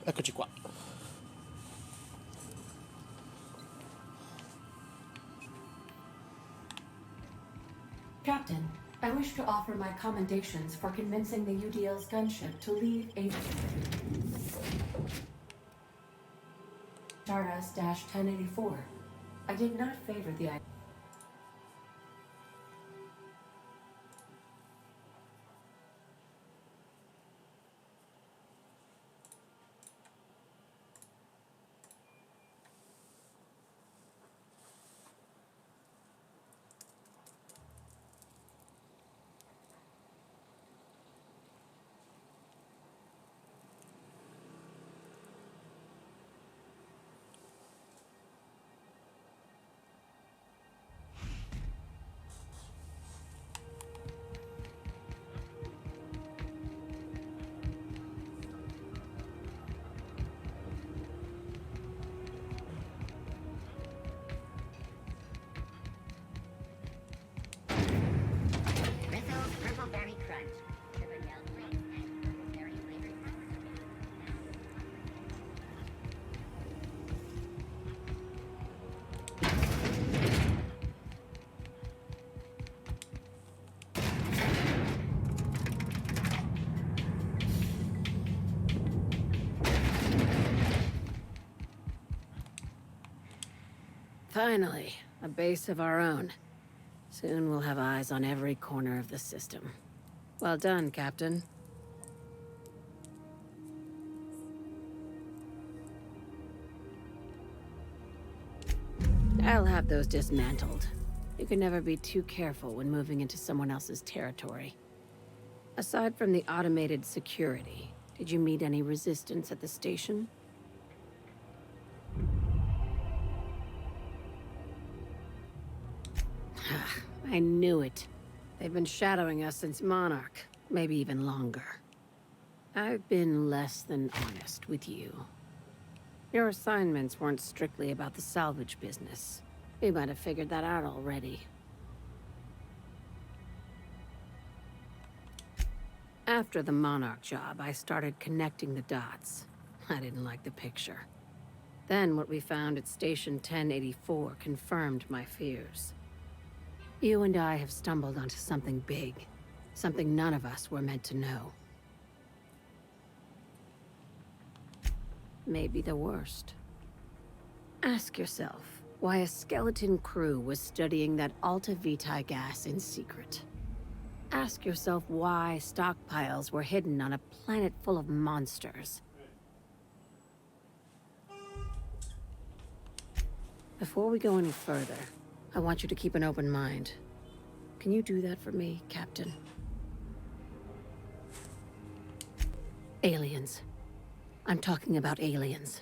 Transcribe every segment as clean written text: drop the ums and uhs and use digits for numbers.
Eccoci qua. Captain, I wish to offer my commendations for convincing the UDL's gunship to leave HRS-1084. I did not favor the idea. Finally, a base of our own. Soon we'll have eyes on every corner of the system. Well done, Captain. I'll have those dismantled. You can never be too careful when moving into someone else's territory. Aside from the automated security, did you meet any resistance at the station? I knew it. They've been shadowing us since Monarch, maybe even longer. I've been less than honest with you. Your assignments weren't strictly about the salvage business. You might have figured that out already. After the Monarch job, I started connecting the dots. I didn't like the picture. Then what we found at Station 1084 confirmed my fears. You and I have stumbled onto something big. Something none of us were meant to know. Maybe the worst. Ask yourself why a skeleton crew was studying that Alta Vitae gas in secret. Ask yourself why stockpiles were hidden on a planet full of monsters. Before we go any further, I want you to keep an open mind. Can you do that for me, Captain? Aliens. I'm talking about aliens.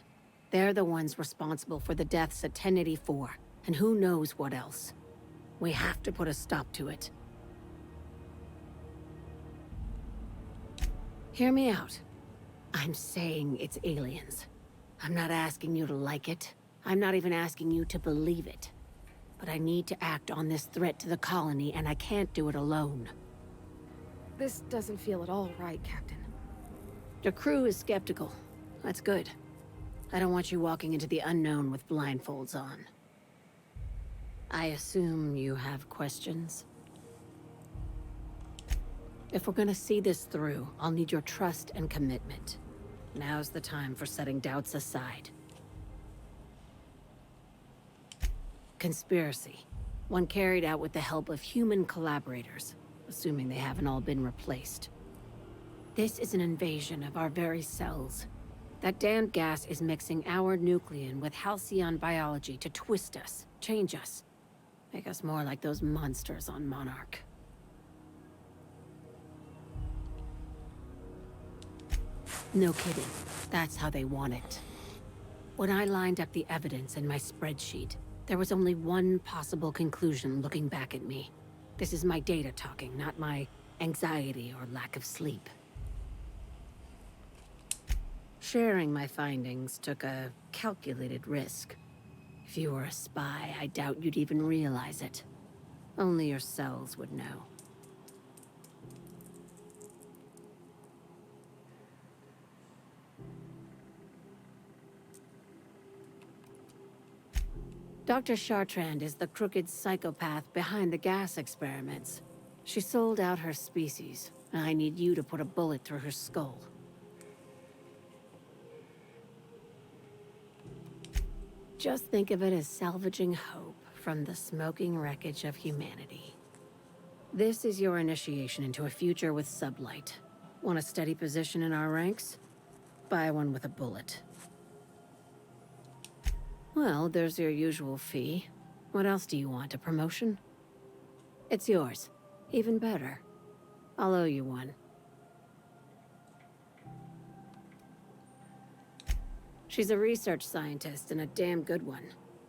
They're the ones responsible for the deaths at 1084, and who knows what else. We have to put a stop to it. Hear me out. I'm saying it's aliens. I'm not asking you to like it. I'm not even asking you to believe it. But I need to act on this threat to the colony, and I can't do it alone. This doesn't feel at all right, Captain. Your crew is skeptical. That's good. I don't want you walking into the unknown with blindfolds on. I assume you have questions? If we're gonna see this through, I'll need your trust and commitment. Now's the time for setting doubts aside. Conspiracy. One carried out with the help of human collaborators, assuming they haven't all been replaced. This is an invasion of our very cells. That damned gas is mixing our nucleon with halcyon biology to twist us, change us, make us more like those monsters on Monarch. No kidding. That's how they want it. When I lined up the evidence in my spreadsheet, there was only one possible conclusion looking back at me. This is my data talking, not my anxiety or lack of sleep. Sharing my findings took a calculated risk. If you were a spy, I doubt you'd even realize it. Only your cells would know. Dr. Chartrand is the crooked psychopath behind the gas experiments. She sold out her species, and I need you to put a bullet through her skull. Just think of it as salvaging hope from the smoking wreckage of humanity. This is your initiation into a future with sublight. Want a steady position in our ranks? Buy one with a bullet. Well, there's your usual fee. What else do you want, a promotion? It's yours. Even better. I'll owe you one. She's a research scientist and a damn good one.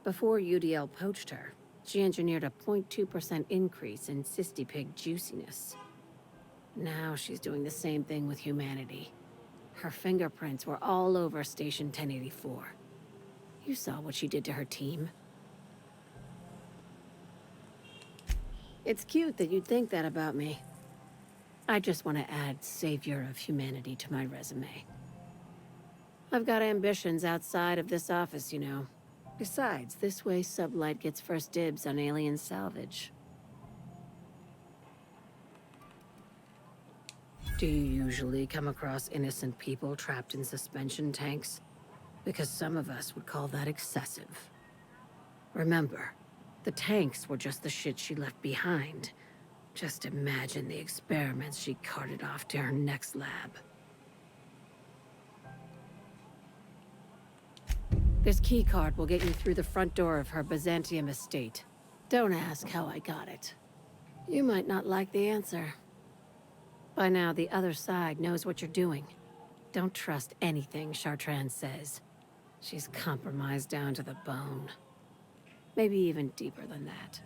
Before UDL poached her, she engineered a 0.2% increase in cystipig juiciness. Now she's doing the same thing with humanity. Her fingerprints were all over Station 1084. You saw what she did to her team. It's cute that you'd think that about me. I just want to add savior of humanity to my resume. I've got ambitions outside of this office, you know. Besides, this way Sublight gets first dibs on alien salvage. Do you usually come across innocent people trapped in suspension tanks? Because some of us would call that excessive. Remember, the tanks were just the shit she left behind. Just imagine the experiments she carted off to her next lab. This keycard will get you through the front door of her Byzantium estate. Don't ask how I got it. You might not like the answer. By now, the other side knows what you're doing. Don't trust anything Chartrand says. She's compromised down to the bone. Maybe even deeper than that.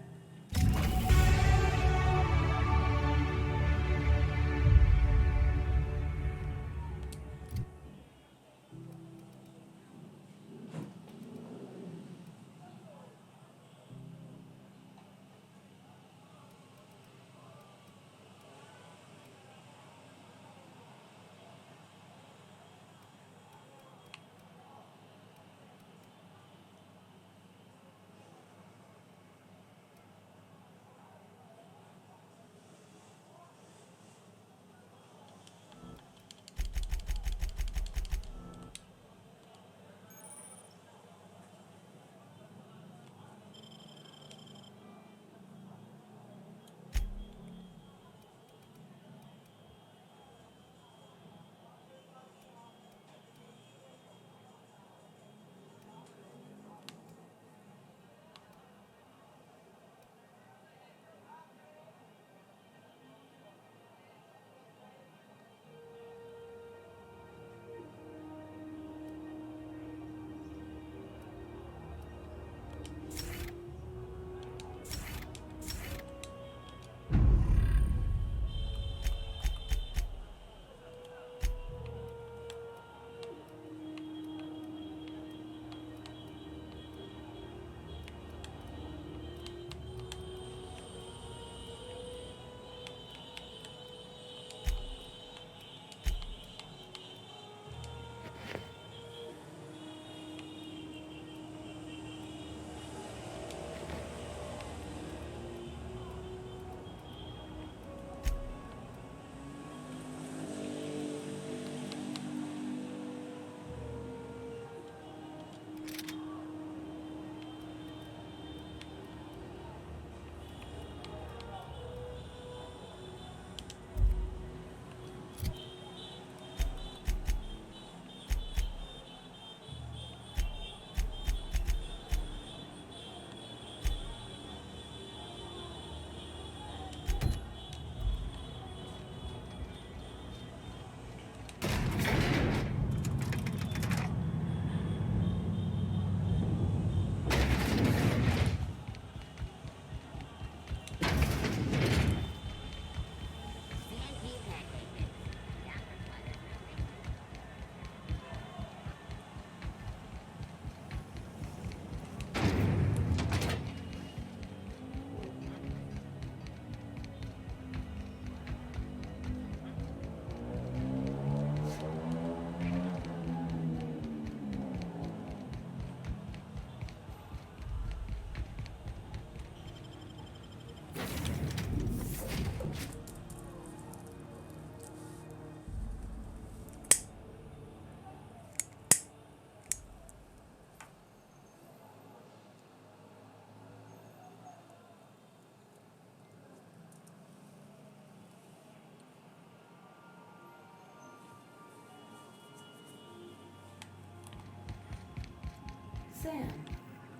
Sam,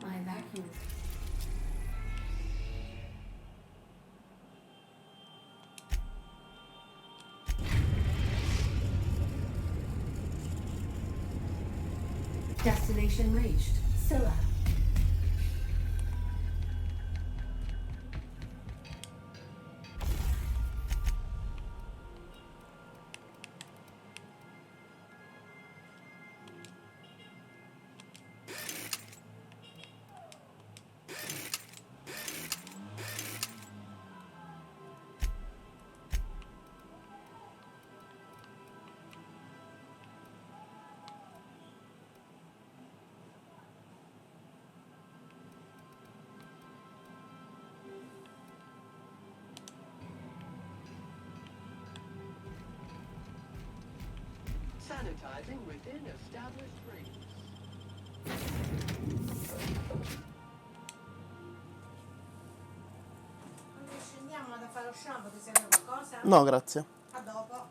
my vacuum. Destination reached. Scylla. Sanitizing within established rings. Scendiamo ad fare lo shampoo, ti serve qualcosa? No, grazie. A dopo.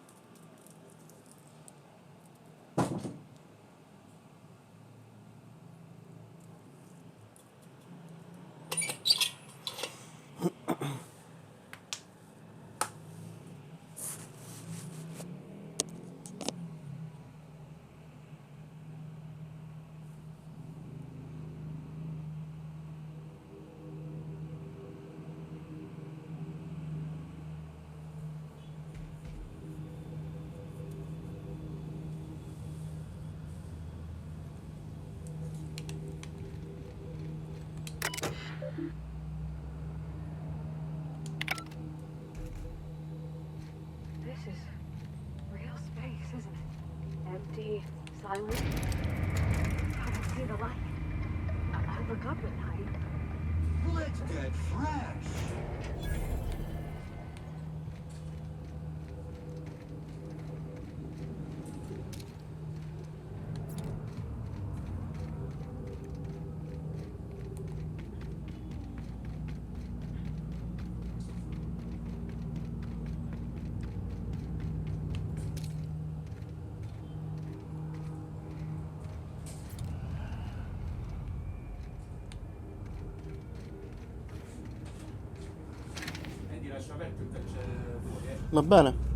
This is real space, isn't it? Empty, silent. I don't see the light. I look up at night. Let's get fresh. Lascio aperto il cancelletore. Va bene?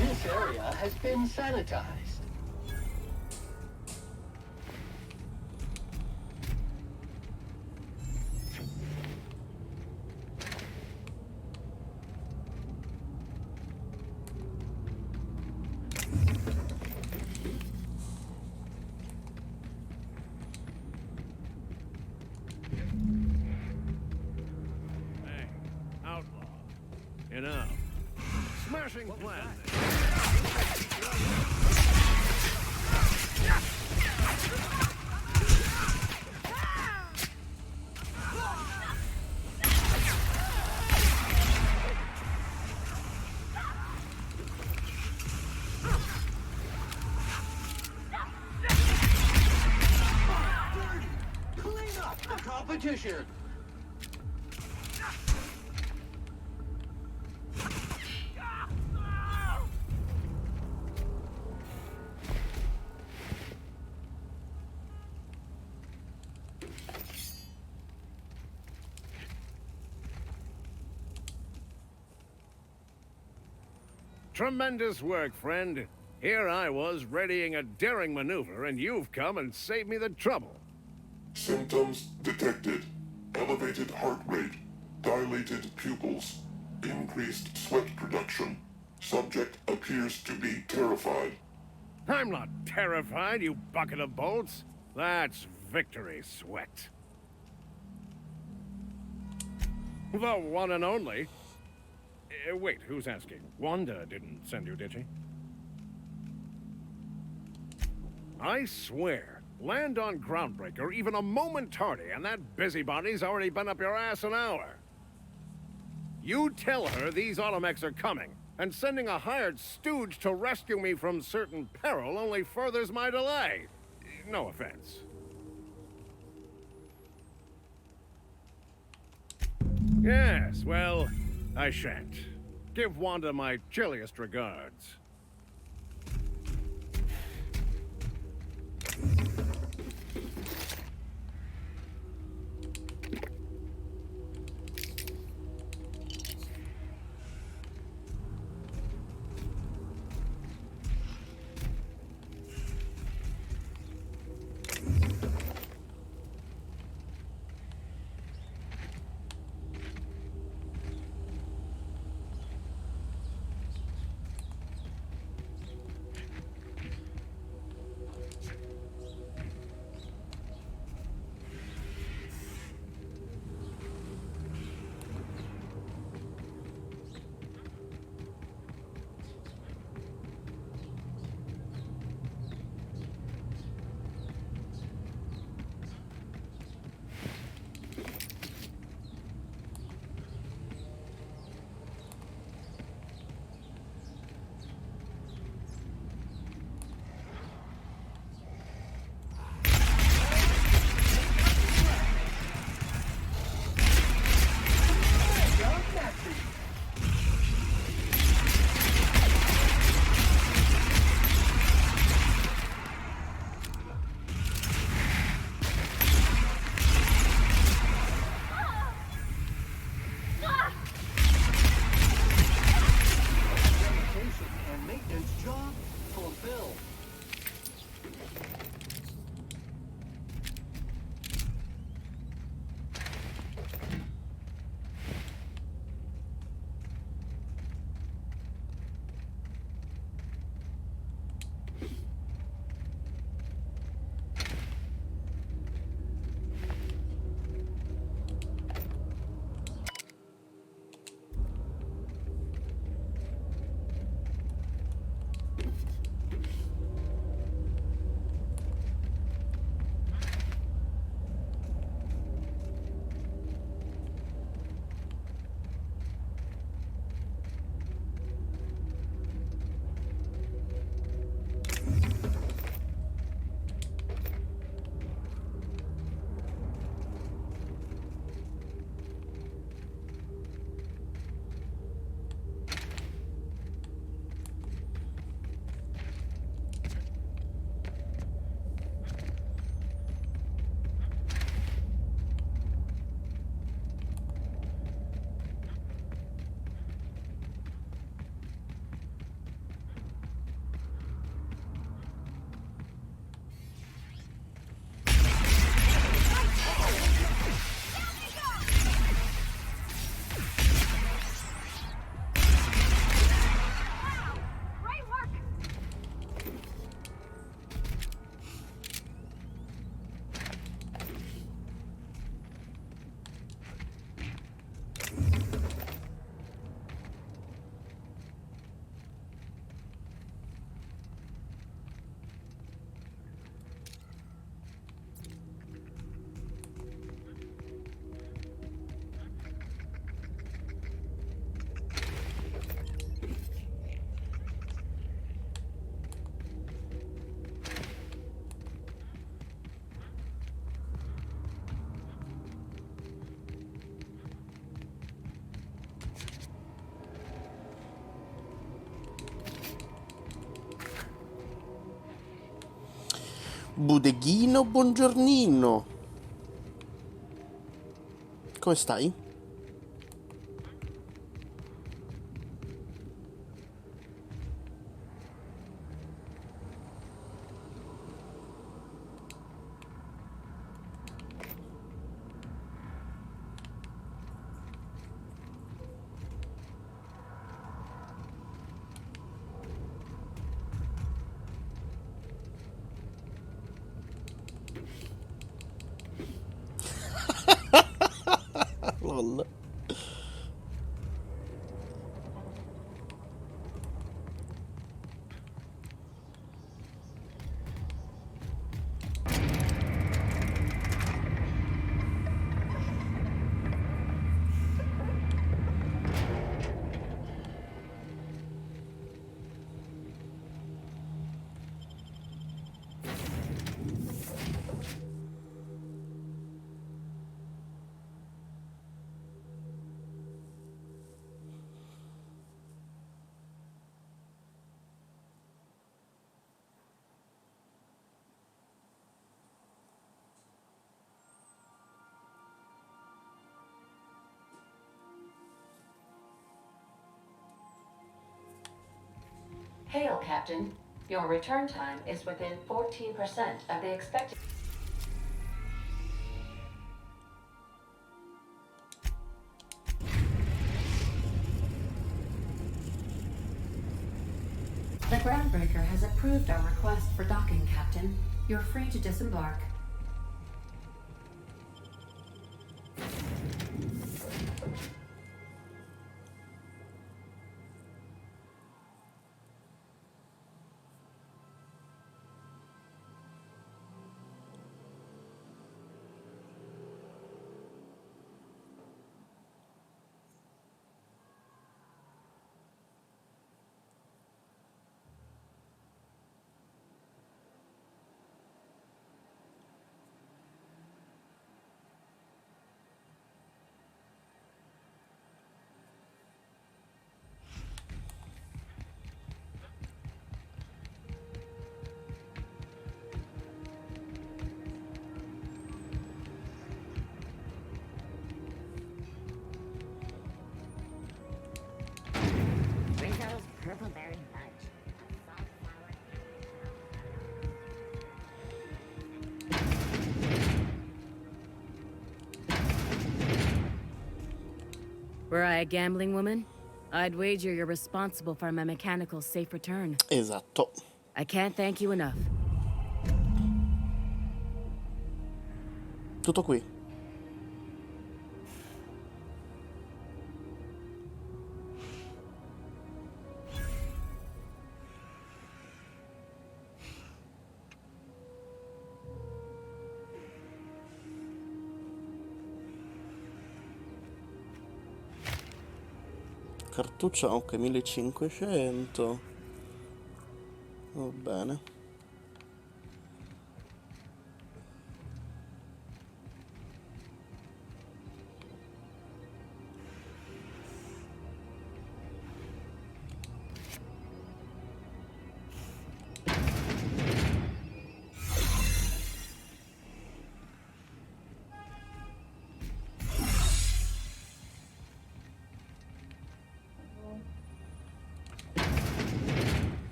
This area has been sanitized. Hey, outlaw. Enough. Smashing plan. Clean up the competition. Tremendous work, friend. Here I was readying a daring maneuver, and you've come and saved me the trouble. Symptoms detected. Elevated heart rate, dilated pupils, increased sweat production. Subject appears to be terrified. I'm not terrified, you bucket of bolts. That's victory sweat. The one and only. Wait, who's asking? Wanda didn't send you, did she? I swear, land on Groundbreaker even a moment tardy, and that busybody's already been up your ass an hour. You tell her these automechs are coming, and sending a hired stooge to rescue me from certain peril only furthers my delay. No offense. Yes, well, I shan't. Give Wanda my chilliest regards. Budeghino, buongiornino. Come stai? Lol. Hail, Captain. Your return time is within 14% of the expected. The groundbreaker has approved our request for docking, Captain. You're free to disembark. Rizzo's purple berry fudge. Were I a gambling woman, I'd wager you're responsible for my mechanical safe return. Esatto. I can't thank you enough. Tutto qui. Cartuccia, ok, 1500. Va bene.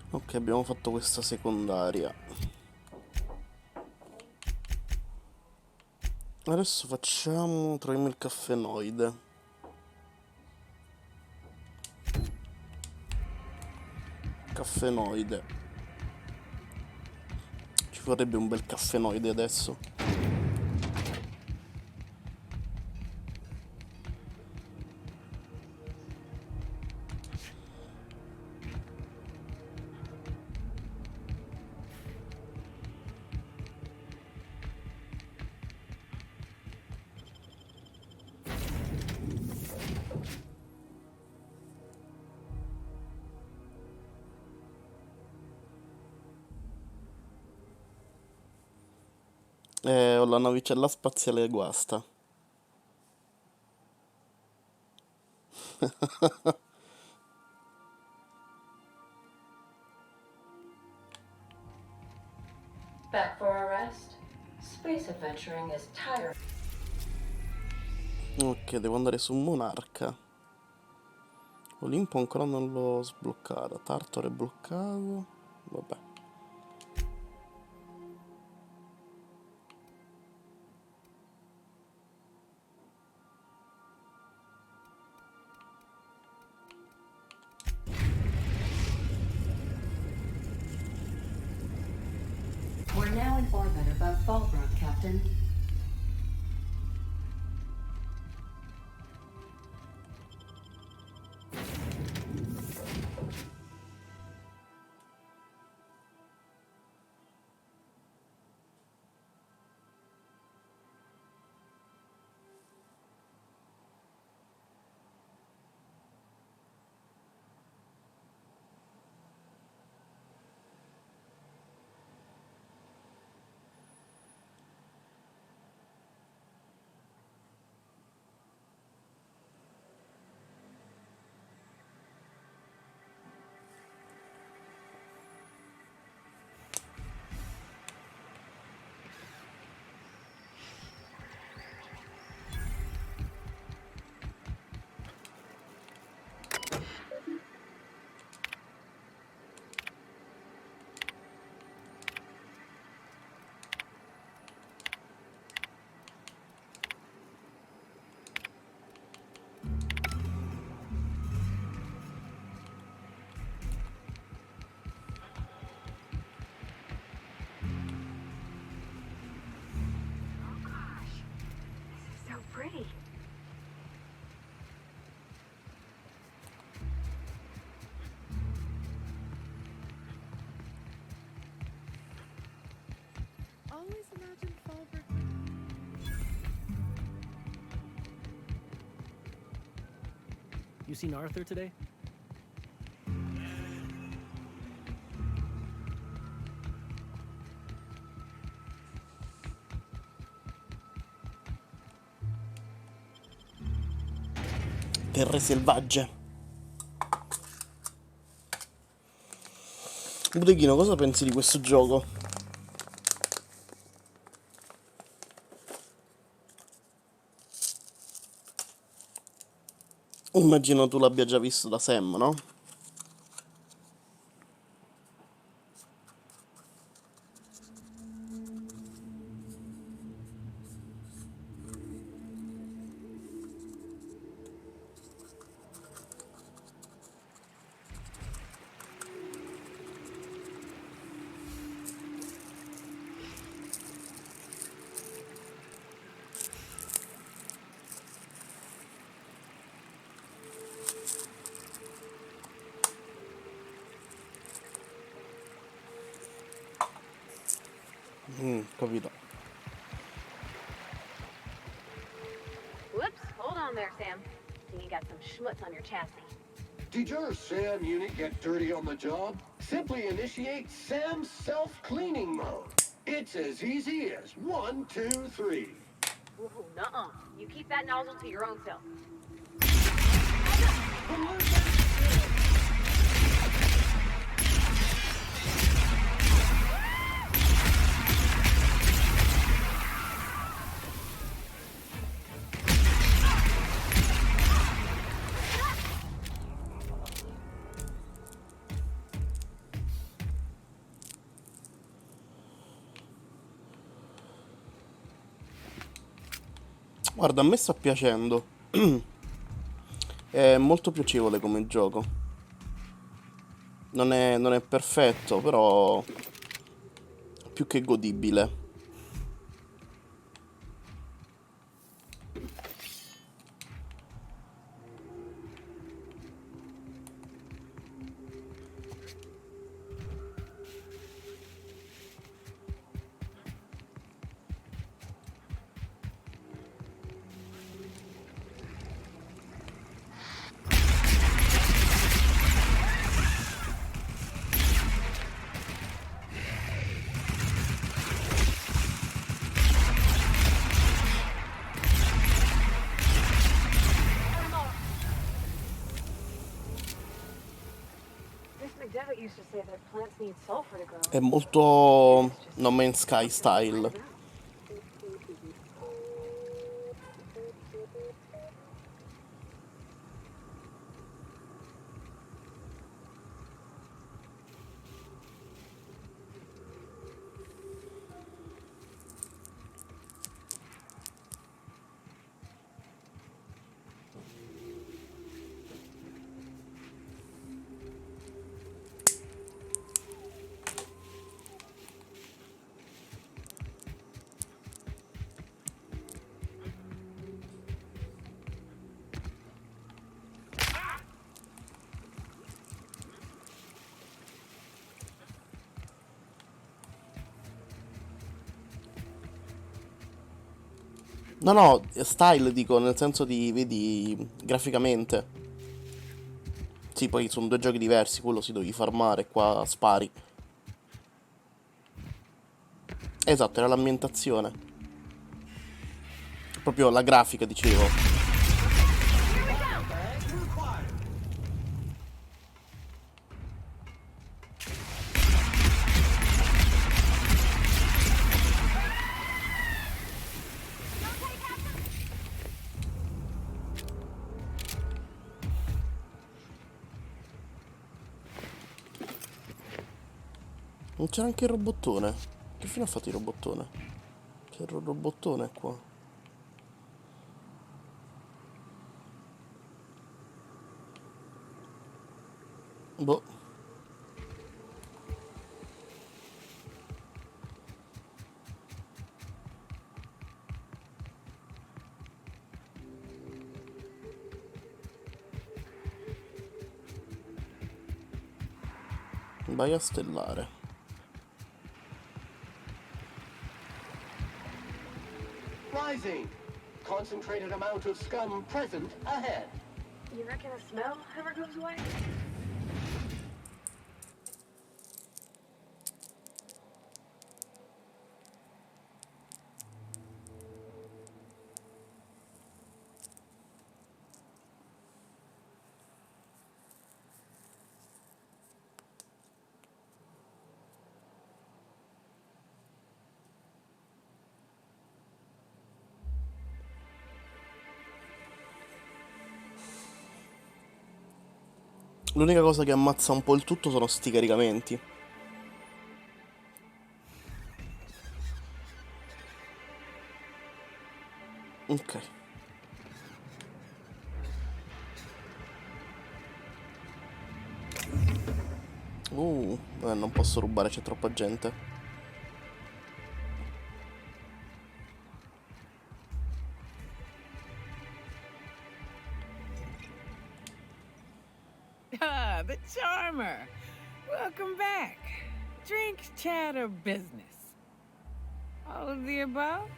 Ok, abbiamo fatto questa secondaria. Adesso facciamo... troviamo il caffenoide. Caffenoide. Ci vorrebbe un bel caffenoide adesso. Ho la navicella spaziale guasta. Back for a rest? Space adventuring is tiring. Ok, devo andare su Monarca. Olimpo ancora non l'ho sbloccato. Tartaro è bloccato. Vabbè. We're now in orbit above Fallbrook, Captain. You seen Arthur today? Terre selvagge. Budeghino, cosa pensi di questo gioco? Immagino tu l'abbia già visto da Sam, no? Capito. Whoops, hold on there, Sam. think you got some schmutz on your chassis. Did your SAM unit get dirty on the job? Simply initiate SAM's self-cleaning mode. It's as easy as 1, 2, 3. Ooh, nuh-uh. You keep that nozzle to your own self. Guarda, a me sta piacendo. È molto piacevole come gioco. Non è perfetto, però più che godibile. È molto No Man's Sky style. No, style dico, nel senso di, vedi, graficamente. Sì, poi sono due giochi diversi, quello si devi farmare, qua spari. Esatto, era l'ambientazione. Proprio la grafica, dicevo. Non c'era anche il robottone. Che fine ha fatto il robottone? C'era il robottone qua. Boh. Baia stellare. Rising. Concentrated amount of scum present ahead. You reckon the smell ever goes away? L'unica cosa che ammazza un po' il tutto sono sti caricamenti. Ok. Non posso rubare, c'è troppa gente. Ah, the charmer. Welcome back. Drink, chat, or business? All of the above?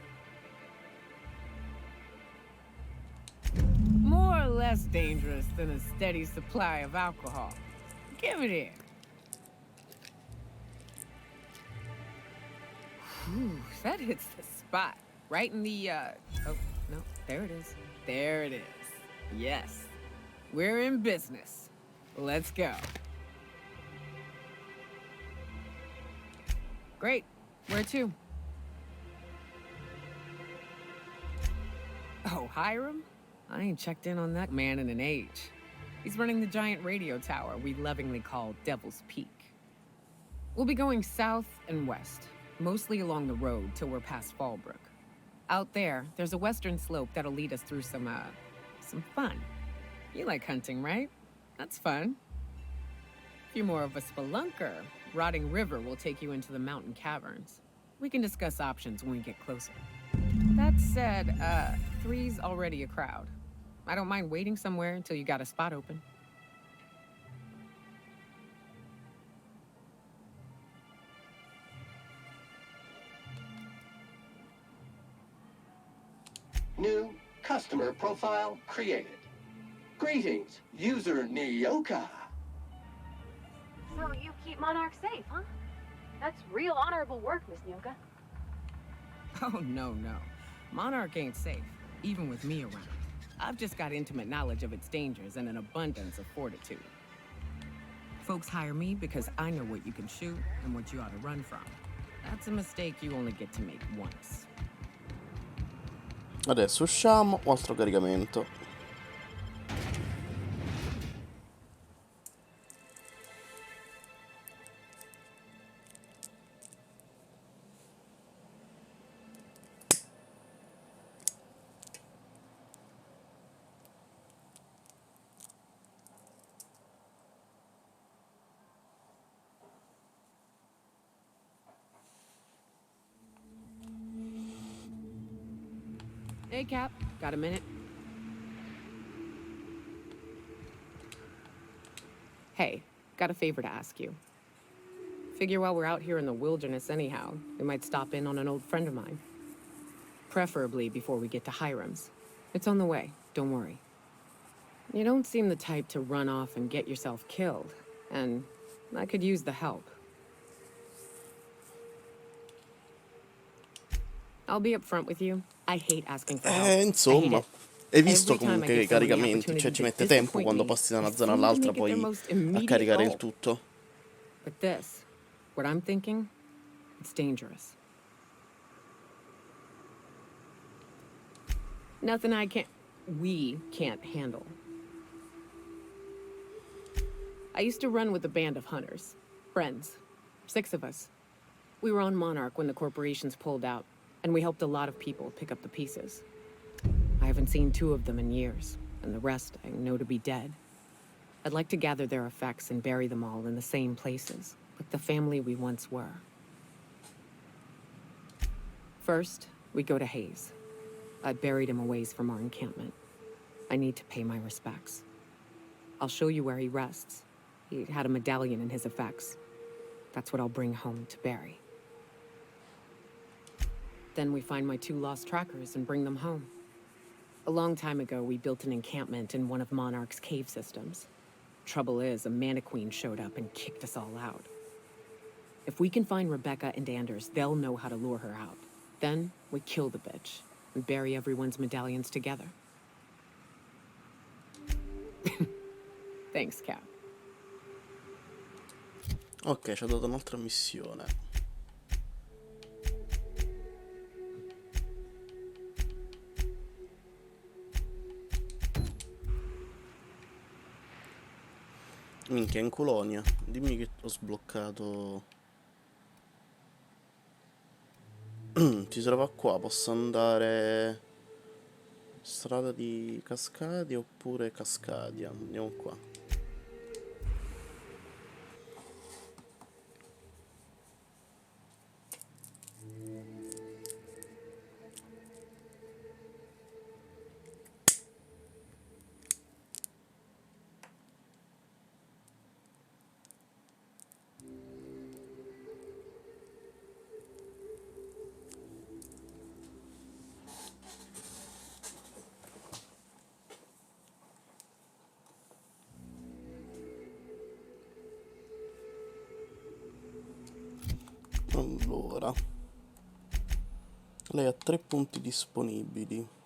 More or less dangerous than a steady supply of alcohol. Give it here. Whew, that hits the spot. Right in the, oh, no, there it is. There it is. Yes. We're in business. Let's go. Great. Where to? Oh, Hiram? I ain't checked in on that man in an age. He's running the giant radio tower we lovingly call Devil's Peak. We'll be going south and west, mostly along the road till we're past Fallbrook. Out there, there's a western slope that'll lead us through some fun. You like hunting, right? That's fun. If you're more of a spelunker, Rotting River will take you into the mountain caverns. We can discuss options when we get closer. That said, 3's already a crowd. I don't mind waiting somewhere until you got a spot open. New customer profile created. Greetings, user Nyoka. So you keep Monarch safe, huh? That's real honorable work, Miss Nyoka. Oh, no. Monarch ain't safe, even with me around. I've just got intimate knowledge of its dangers and an abundance of fortitude. Folks hire me because I know what you can shoot and what you ought to run from. That's a mistake you only get to make once. Adesso usciamo, altro caricamento. Hey, Cap. Got a minute? Hey, got a favor to ask you. Figure while we're out here in the wilderness anyhow, we might stop in on an old friend of mine. Preferably before we get to Hiram's. It's on the way, don't worry. You don't seem the type to run off and get yourself killed, and I could use the help. I'll be upfront with you. I hate asking for help. Insomma, hai visto Every time I comunque give i someone the caricamenti? Cioè opportunity ci to mette tempo disappoint quando me, passi da una they zona seem to all'altra make it their poi most a immediate caricare il goal. tutto. But this, what I'm thinking, it's dangerous. Nothing we can't handle. I used to run with a band of hunters. Friends. 6 of us. We were on Monarch when the corporations pulled out, and we helped a lot of people pick up the pieces. I haven't seen 2 of them in years, and the rest I know to be dead. I'd like to gather their effects and bury them all in the same places, like the family we once were. First, we go to Hayes. I buried him a ways from our encampment. I need to pay my respects. I'll show you where he rests. He had a medallion in his effects. That's what I'll bring home to bury. Then we find my 2 lost trackers and bring them home. A long time ago, we built an encampment in one of Monarch's cave systems. Trouble is, a Mantiqueen showed up and kicked us all out. If we can find Rebecca and Anders, they'll know how to lure her out. Then, we kill the bitch and bury everyone's medallions together. Thanks, Cap. Ok, ci ha dato un'altra missione. Minchia, in colonia. Dimmi che ho sbloccato. Si trova qua, posso andare strada di Cascadia oppure Cascadia. Andiamo qua. Allora, lei ha 3 punti disponibili.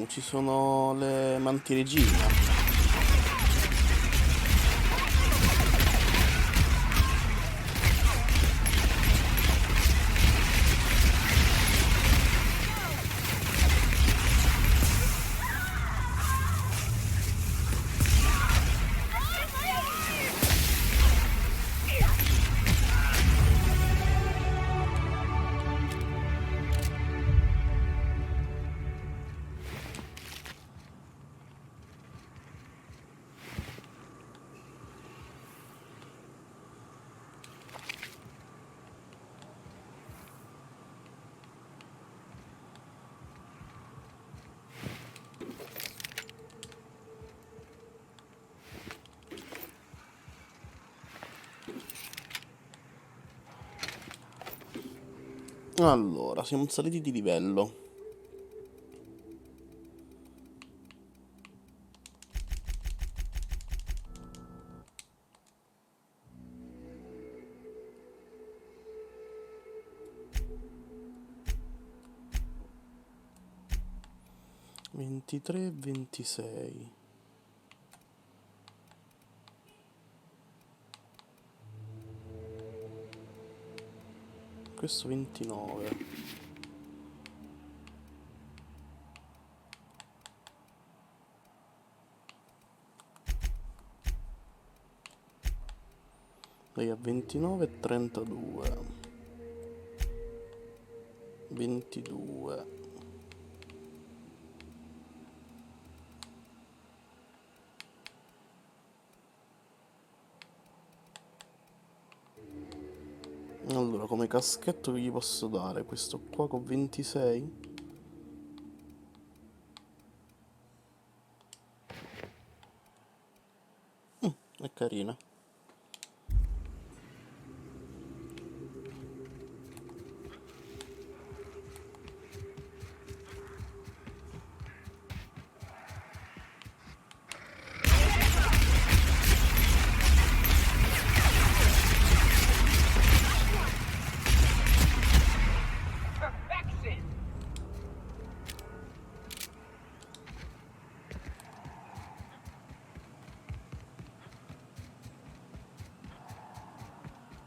Ci sono le mantiregine. Allora, siamo saliti di livello. Ventitré, 26. Questo 29. Lei ha 29 e 32. 22. Allora, come caschetto che gli posso dare? Questo qua con 26? È carina.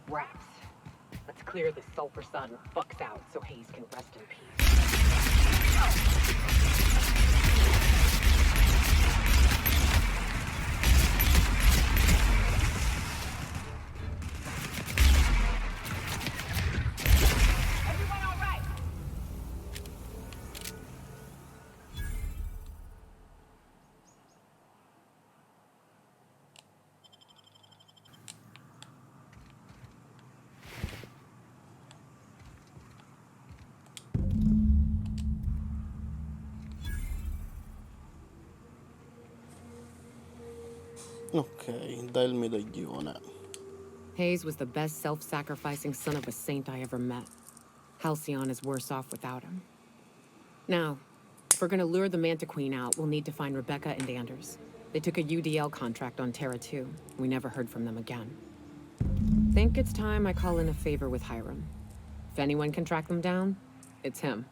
Rats. Let's clear the sulfur sun fucks out so Hayes can rest in peace. Ok, dai il medaglione. Hayes was the best self-sacrificing son of a saint I ever met. Halcyon is worse off without him. Now, if we're gonna lure the Manta Queen out, we'll need to find Rebecca and Anders. They took a UDL contract on Terra 2. We never heard from them again. Think it's time I call in a favor with Hiram. If anyone can track them down, it's him.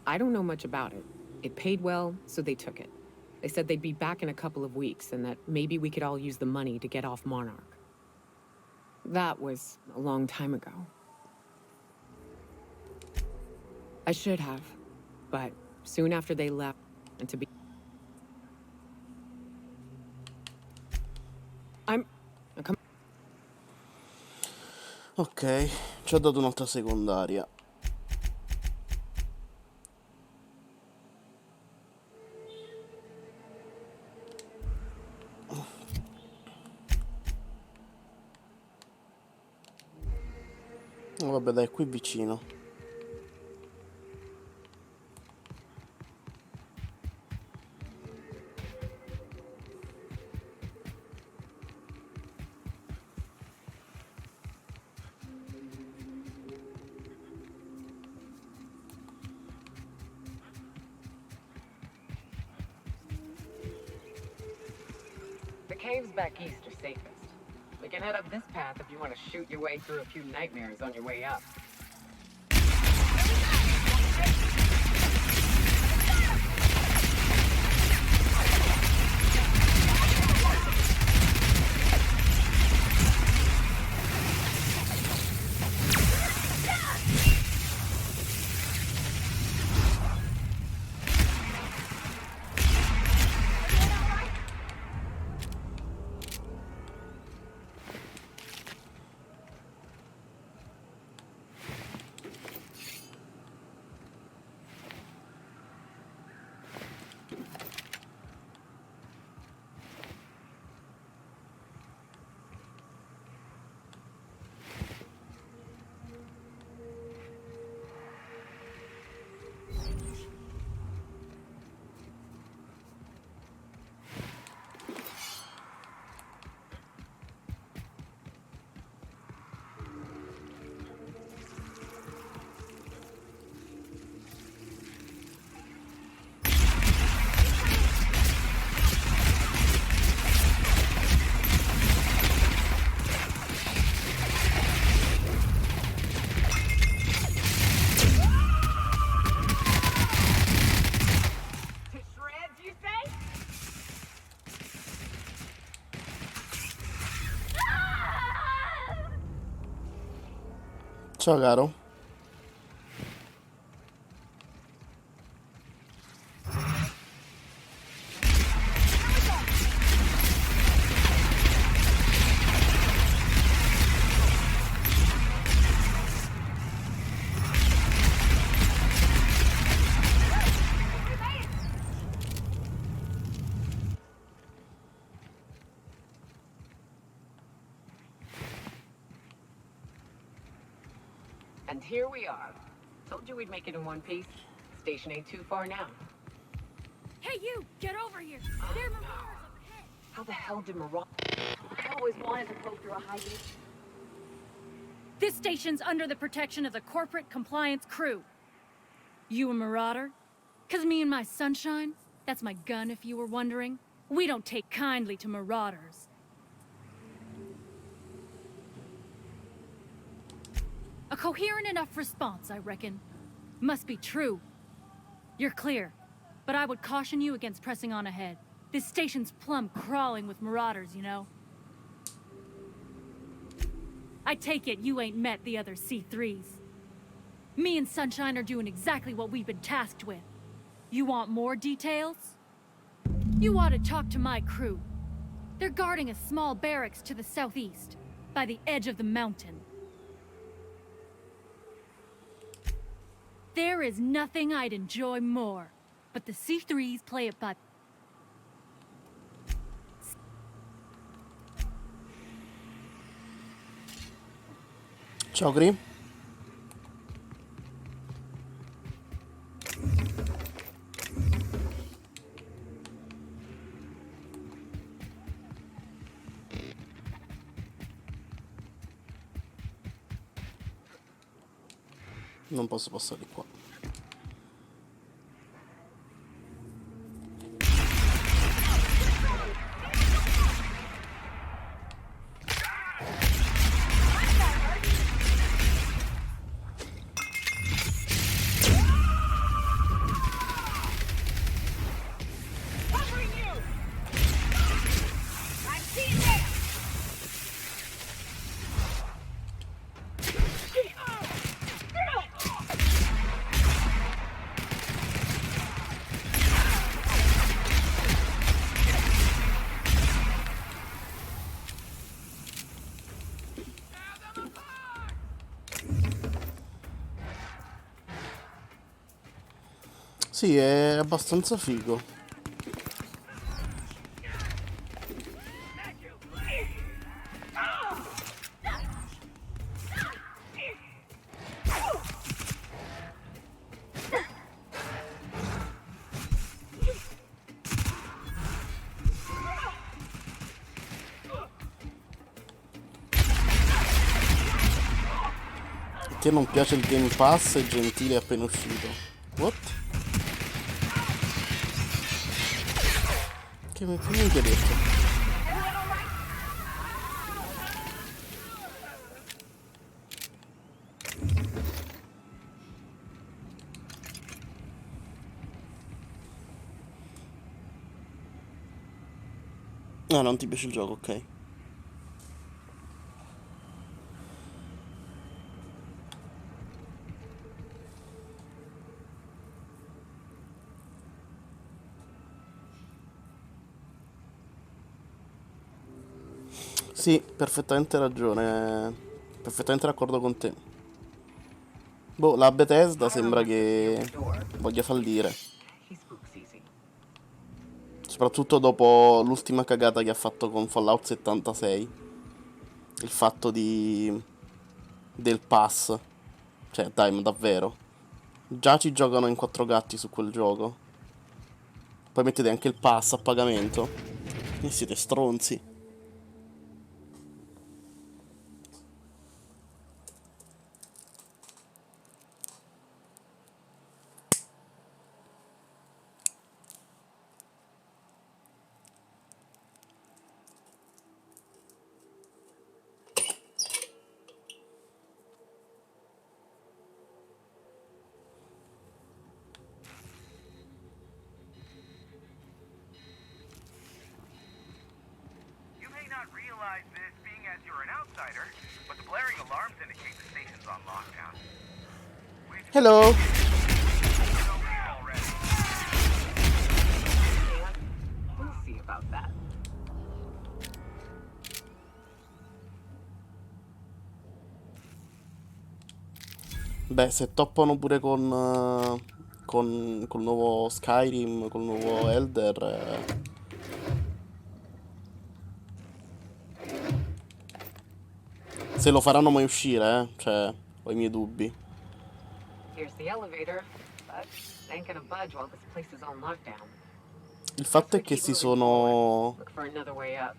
I don't know much about it. It paid well, so they took it. They said they'd be back in a couple of weeks and that maybe we could all use the money to get off Monarch. That was a long time ago. I should have, but soon after they left, and to be... Ok, ci ho dato un'altra secondaria. Vabbè, dai, qui vicino. The caves back east are safest. We can head up this path if you want to shoot your way through a few nightmares on your way up. Ciao caro. And here we are. Told you we'd make it in one piece. Station ain't too far now. Hey, you! Get over here! There are marauders up ahead! How the hell did Marauders... I always wanted to poke through a high gate. This station's under the protection of the corporate compliance crew. You a marauder? 'Cause me and my sunshine, that's my gun if you were wondering, we don't take kindly to marauders. A coherent enough response, I reckon. Must be true. You're clear, but I would caution you against pressing on ahead. This station's plumb crawling with marauders, you know. I take it you ain't met the other C3s. Me and Sunshine are doing exactly what we've been tasked with. You want more details? You ought to talk to my crew. They're guarding a small barracks to the southeast, by the edge of the mountain. There is nothing I'd enjoy more, but the C3s play it by... Ciao Gri. Non posso passare di qua. Sì, è abbastanza figo. A te non piace il Game Pass? È gentile appena uscito. What? Che minchia hai detto? No, non ti piace il gioco, ok. Sì, perfettamente ragione. Perfettamente d'accordo con te. Boh, la Bethesda sembra che voglia fallire. Soprattutto dopo l'ultima cagata che ha fatto con Fallout 76. Il fatto del pass. Cioè, dai, ma davvero. Già ci giocano in 4 gatti su quel gioco. Poi mettete anche il pass a pagamento. E siete stronzi. Hello. We'll see about that. Beh, se toppano pure col nuovo Skyrim, col nuovo Elder. Se lo faranno mai uscire, Cioè, ho i miei dubbi. Here's the elevator, but ain't gonna budge while this place is on lockdown. Il fatto è che si sono... Look for another way up.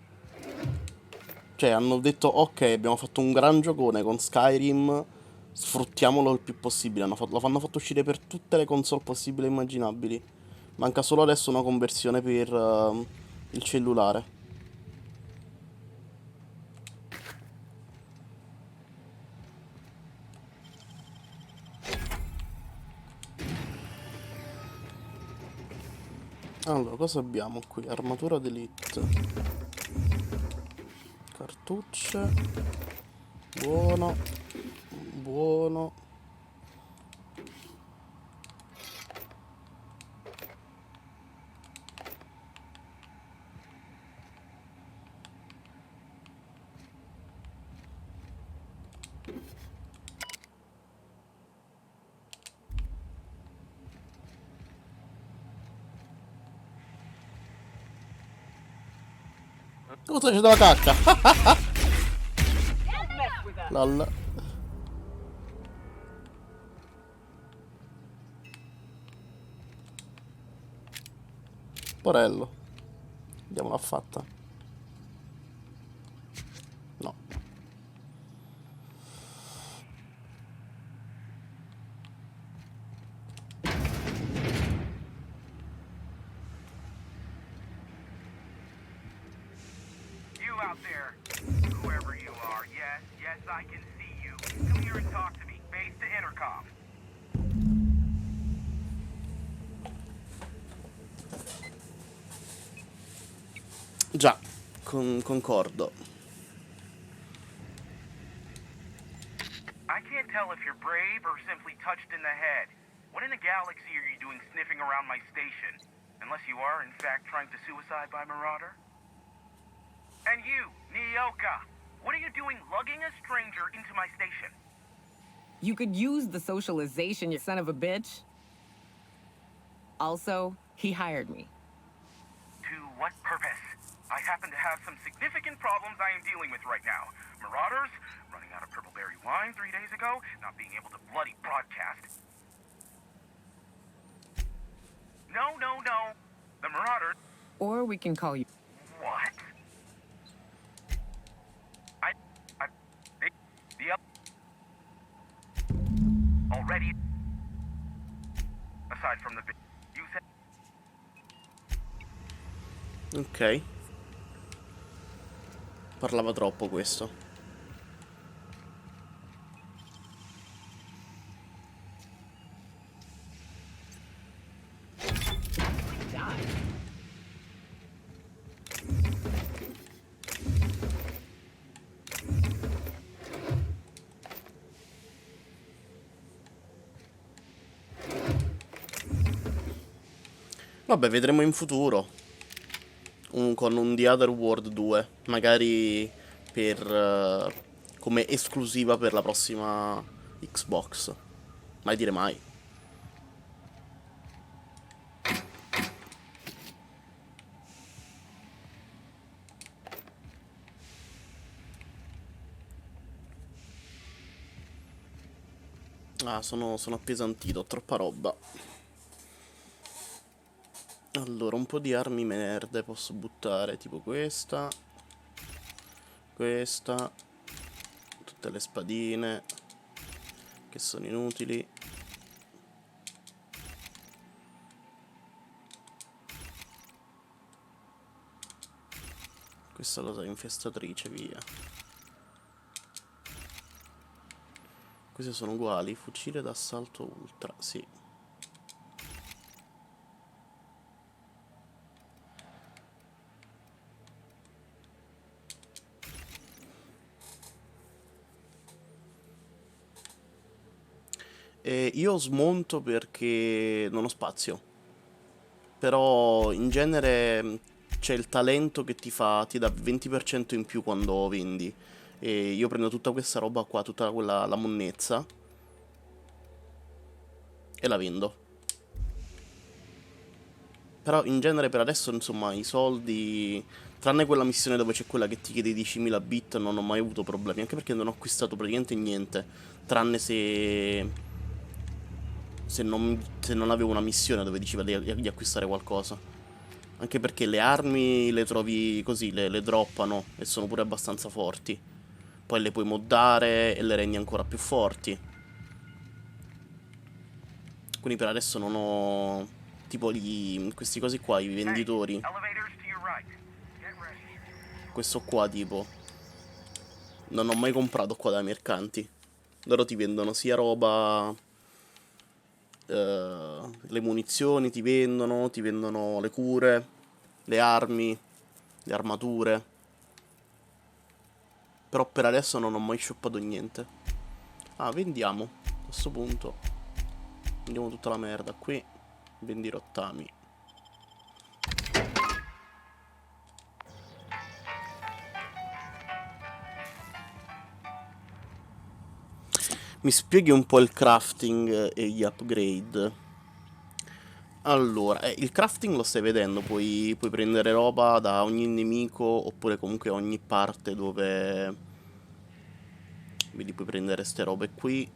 Cioè, hanno detto, ok, abbiamo fatto un gran giocone con Skyrim, sfruttiamolo il più possibile. L'hanno fatto uscire per tutte le console possibili e immaginabili. Manca solo adesso una conversione per il cellulare. Allora, cosa abbiamo qui? Armatura d'elite. Cartucce. Buono. Buono. Cosa c'è della cacca? Lol. Porello. Andiamola fatta. No. out there? Whoever you are, yes, I can see you. Come here and talk to me. Base to intercom. Già, concordo. I can't tell if you're brave or simply touched in the head. What in the galaxy are you doing sniffing around my station? Unless you are, in fact, trying to suicide by Marauder? And you, Nyoka, what are you doing lugging a stranger into my station? You could use the socialization, you son of a bitch. Also, he hired me. To what purpose? I happen to have some significant problems I am dealing with right now. Marauders, running out of purple berry wine 3 days ago, not being able to bloody broadcast. No. The Marauders... Or we can call you... What? Already... Aside from the... You said... Ok. Parlava troppo questo. Vabbè, vedremo in futuro. Con un The Other World 2. Magari per come esclusiva per la prossima Xbox. Mai dire mai. Ah, sono appesantito, ho troppa roba. Allora, un po' di armi merde posso buttare, tipo questa, tutte le spadine, che sono inutili. Questa cosa è infestatrice, via. Queste sono uguali, fucile d'assalto ultra, sì. E io smonto perché non ho spazio. Però in genere c'è il talento che ti dà 20% in più quando vendi. E io prendo tutta questa roba qua, tutta quella, la monnezza, e la vendo. Però in genere per adesso, insomma, i soldi, tranne quella missione dove c'è quella che ti chiede 10.000 bit, non ho mai avuto problemi. Anche perché non ho acquistato praticamente niente, tranne se non avevo una missione dove diceva di acquistare qualcosa. Anche perché le armi le trovi così, le droppano e sono pure abbastanza forti. Poi le puoi moddare e le rendi ancora più forti. Quindi per adesso non ho... tipo questi cosi qua, i venditori. Questo qua tipo non ho mai comprato qua dai mercanti. Loro ti vendono sia roba... le munizioni ti vendono le cure, le armi, le armature. Però per adesso non ho mai shoppato niente. Ah, vendiamo. A questo punto vendiamo tutta la merda qui. Vendi rottami. Mi spieghi un po' il crafting e gli upgrade. Allora, il crafting lo stai vedendo, puoi prendere roba da ogni nemico oppure comunque ogni parte dove... Vedi, puoi prendere ste robe qui.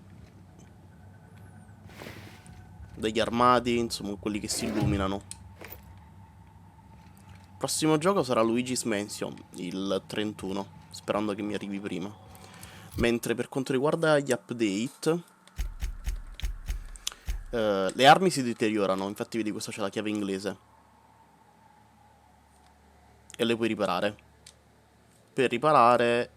Degli armadi, insomma, quelli che si illuminano. Il prossimo gioco sarà Luigi's Mansion, il 31, sperando che mi arrivi prima. Mentre per quanto riguarda gli update... le armi si deteriorano, infatti vedi questa c'è la chiave inglese. E le puoi riparare. Per riparare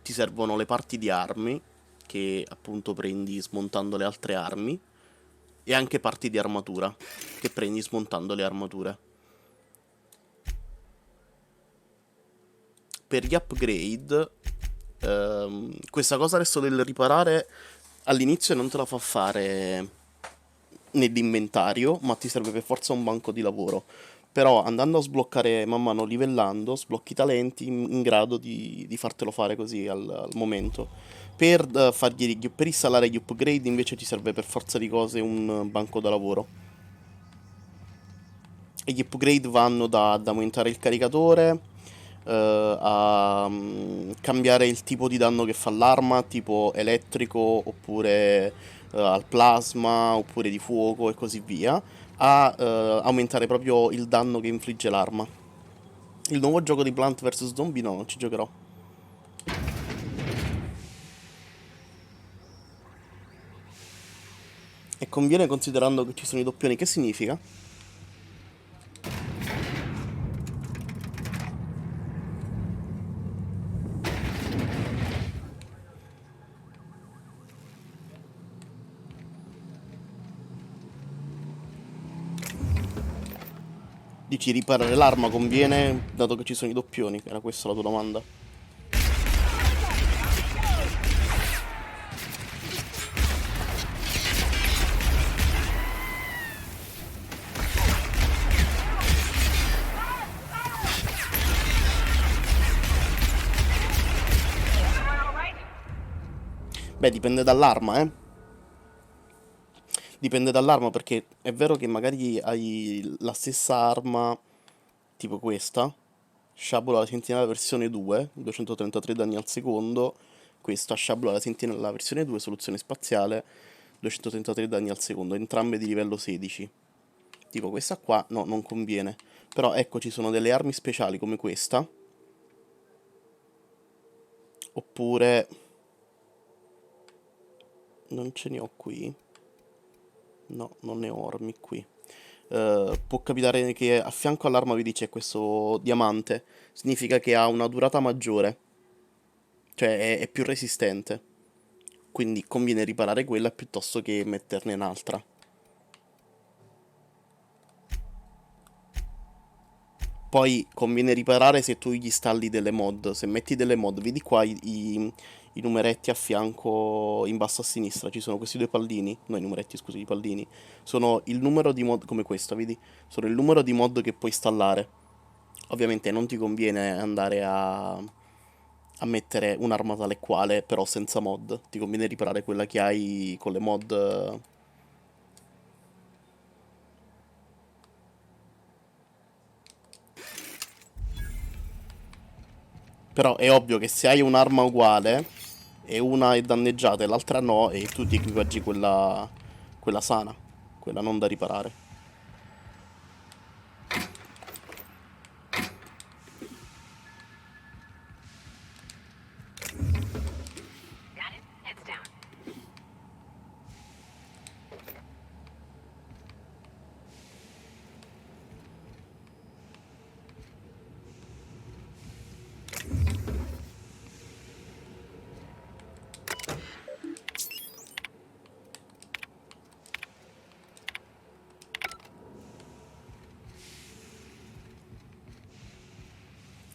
ti servono le parti di armi, che appunto prendi smontando le altre armi, e anche parti di armatura, che prendi smontando le armature. Per gli upgrade, questa cosa adesso del riparare all'inizio non te la fa fare nell'inventario, ma ti serve per forza un banco di lavoro. Però andando a sbloccare man mano livellando, sblocchi talenti in grado di fartelo fare così al momento. Per, per installare gli upgrade invece ti serve per forza di cose un banco da lavoro. E gli upgrade vanno da aumentare il caricatore, a cambiare il tipo di danno che fa l'arma, tipo elettrico oppure al plasma oppure di fuoco e così via, a aumentare proprio il danno che infligge l'arma. Il nuovo gioco di Plant vs Zombie no, non ci giocherò. E conviene considerando che ci sono i doppioni, che significa? Dici riparare l'arma conviene dato che ci sono i doppioni? Era questa la tua domanda? Beh, dipende dall'arma, eh. Dipende dall'arma perché è vero che magari hai la stessa arma, tipo questa, Sciabola alla sentinella versione 2, 233 danni al secondo, questa Sciabola alla sentinella versione 2, soluzione spaziale, 233 danni al secondo, entrambe di livello 16. Tipo questa qua, no, non conviene. Però ecco, ci sono delle armi speciali come questa. Oppure... non ce ne ho qui. No, non ne ho armi qui. Può capitare che a fianco all'arma vedi c'è questo diamante. Significa che ha una durata maggiore. Cioè è più resistente. Quindi conviene riparare quella piuttosto che metterne un'altra. Poi conviene riparare se tu gli installi delle mod. Se metti delle mod, vedi qua i numeretti a fianco in basso a sinistra. Ci sono questi due pallini. No, i numeretti, scusi, i pallini. Sono il numero di mod, come questo, vedi? Sono il numero di mod che puoi installare. Ovviamente non ti conviene andare a mettere un'arma tale e quale, però senza mod. Ti conviene riparare quella che hai con le mod. Però è ovvio che se hai un'arma uguale e una è danneggiata e l'altra no, e tu ti equipaggi quella sana, quella non da riparare.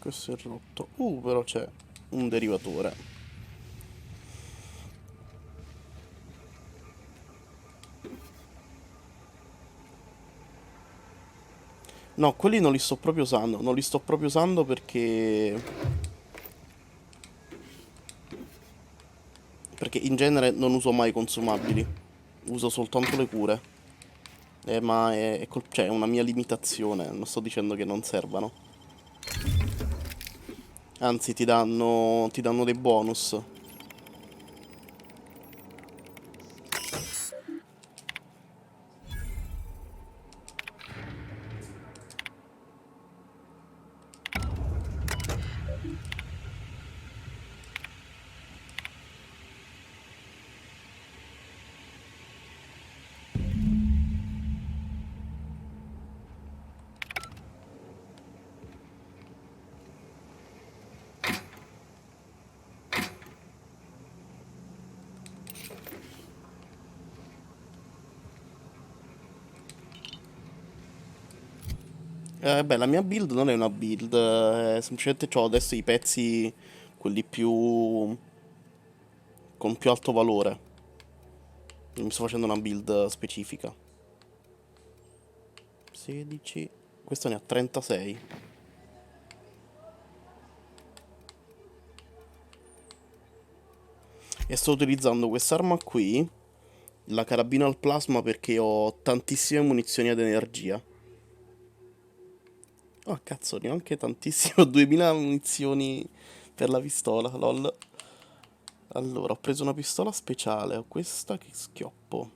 Questo è rotto. Però c'è un derivatore. No, quelli non li sto proprio usando. Non li sto proprio usando perché... perché in genere non uso mai consumabili. Uso soltanto le cure. Ma cioè, è una mia limitazione. Non sto dicendo che non servano. Anzi, ti danno dei bonus. Beh, la mia build non è una build, semplicemente ho adesso i pezzi, quelli più... con più alto valore. Non mi sto facendo una build specifica. 16... Questo ne ha 36. E sto utilizzando quest'arma qui, la carabina al plasma, perché ho tantissime munizioni ad energia. Oh, cazzo, neanche tantissimo. 2000 munizioni per la pistola, lol. Allora, ho preso una pistola speciale. Ho questa che schioppo.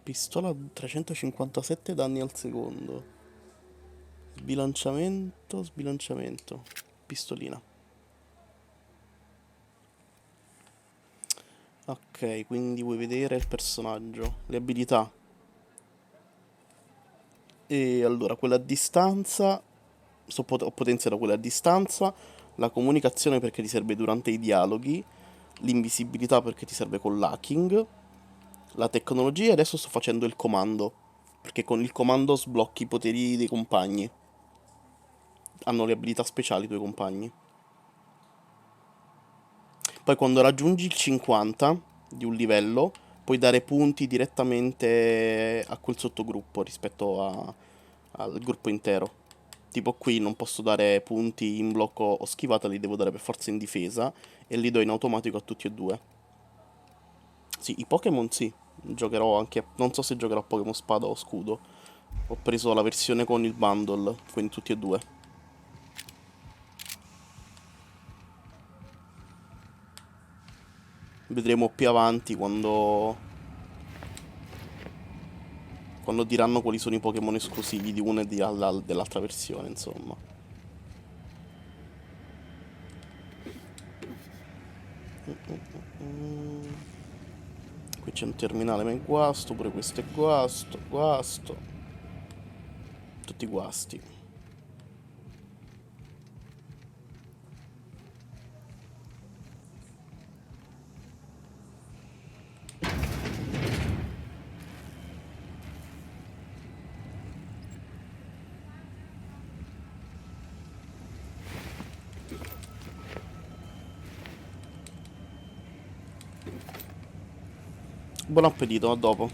Pistola 357 danni al secondo. Sbilanciamento, sbilanciamento. Pistolina. Ok, quindi vuoi vedere il personaggio. Le abilità. E allora, quella a distanza... ho potenziato quella a distanza. La comunicazione perché ti serve durante i dialoghi. L'invisibilità perché ti serve con l'hacking. La tecnologia, e adesso sto facendo il comando. Perché con il comando sblocchi i poteri dei compagni. Hanno le abilità speciali i tuoi compagni. Poi quando raggiungi il 50 di un livello, puoi dare punti direttamente a quel sottogruppo rispetto al gruppo intero. Tipo qui non posso dare punti in blocco o schivata, li devo dare per forza in difesa e li do in automatico a tutti e due. Sì, i Pokémon sì, giocherò anche... non so se giocherò a Pokémon Spada o Scudo. Ho preso la versione con il bundle, quindi tutti e due. Vedremo più avanti quando diranno quali sono i Pokémon esclusivi di una e dell'altra versione, insomma. Qui c'è un terminale, ma è guasto, pure questo è guasto, guasto. Tutti guasti. Buon appetito, a dopo.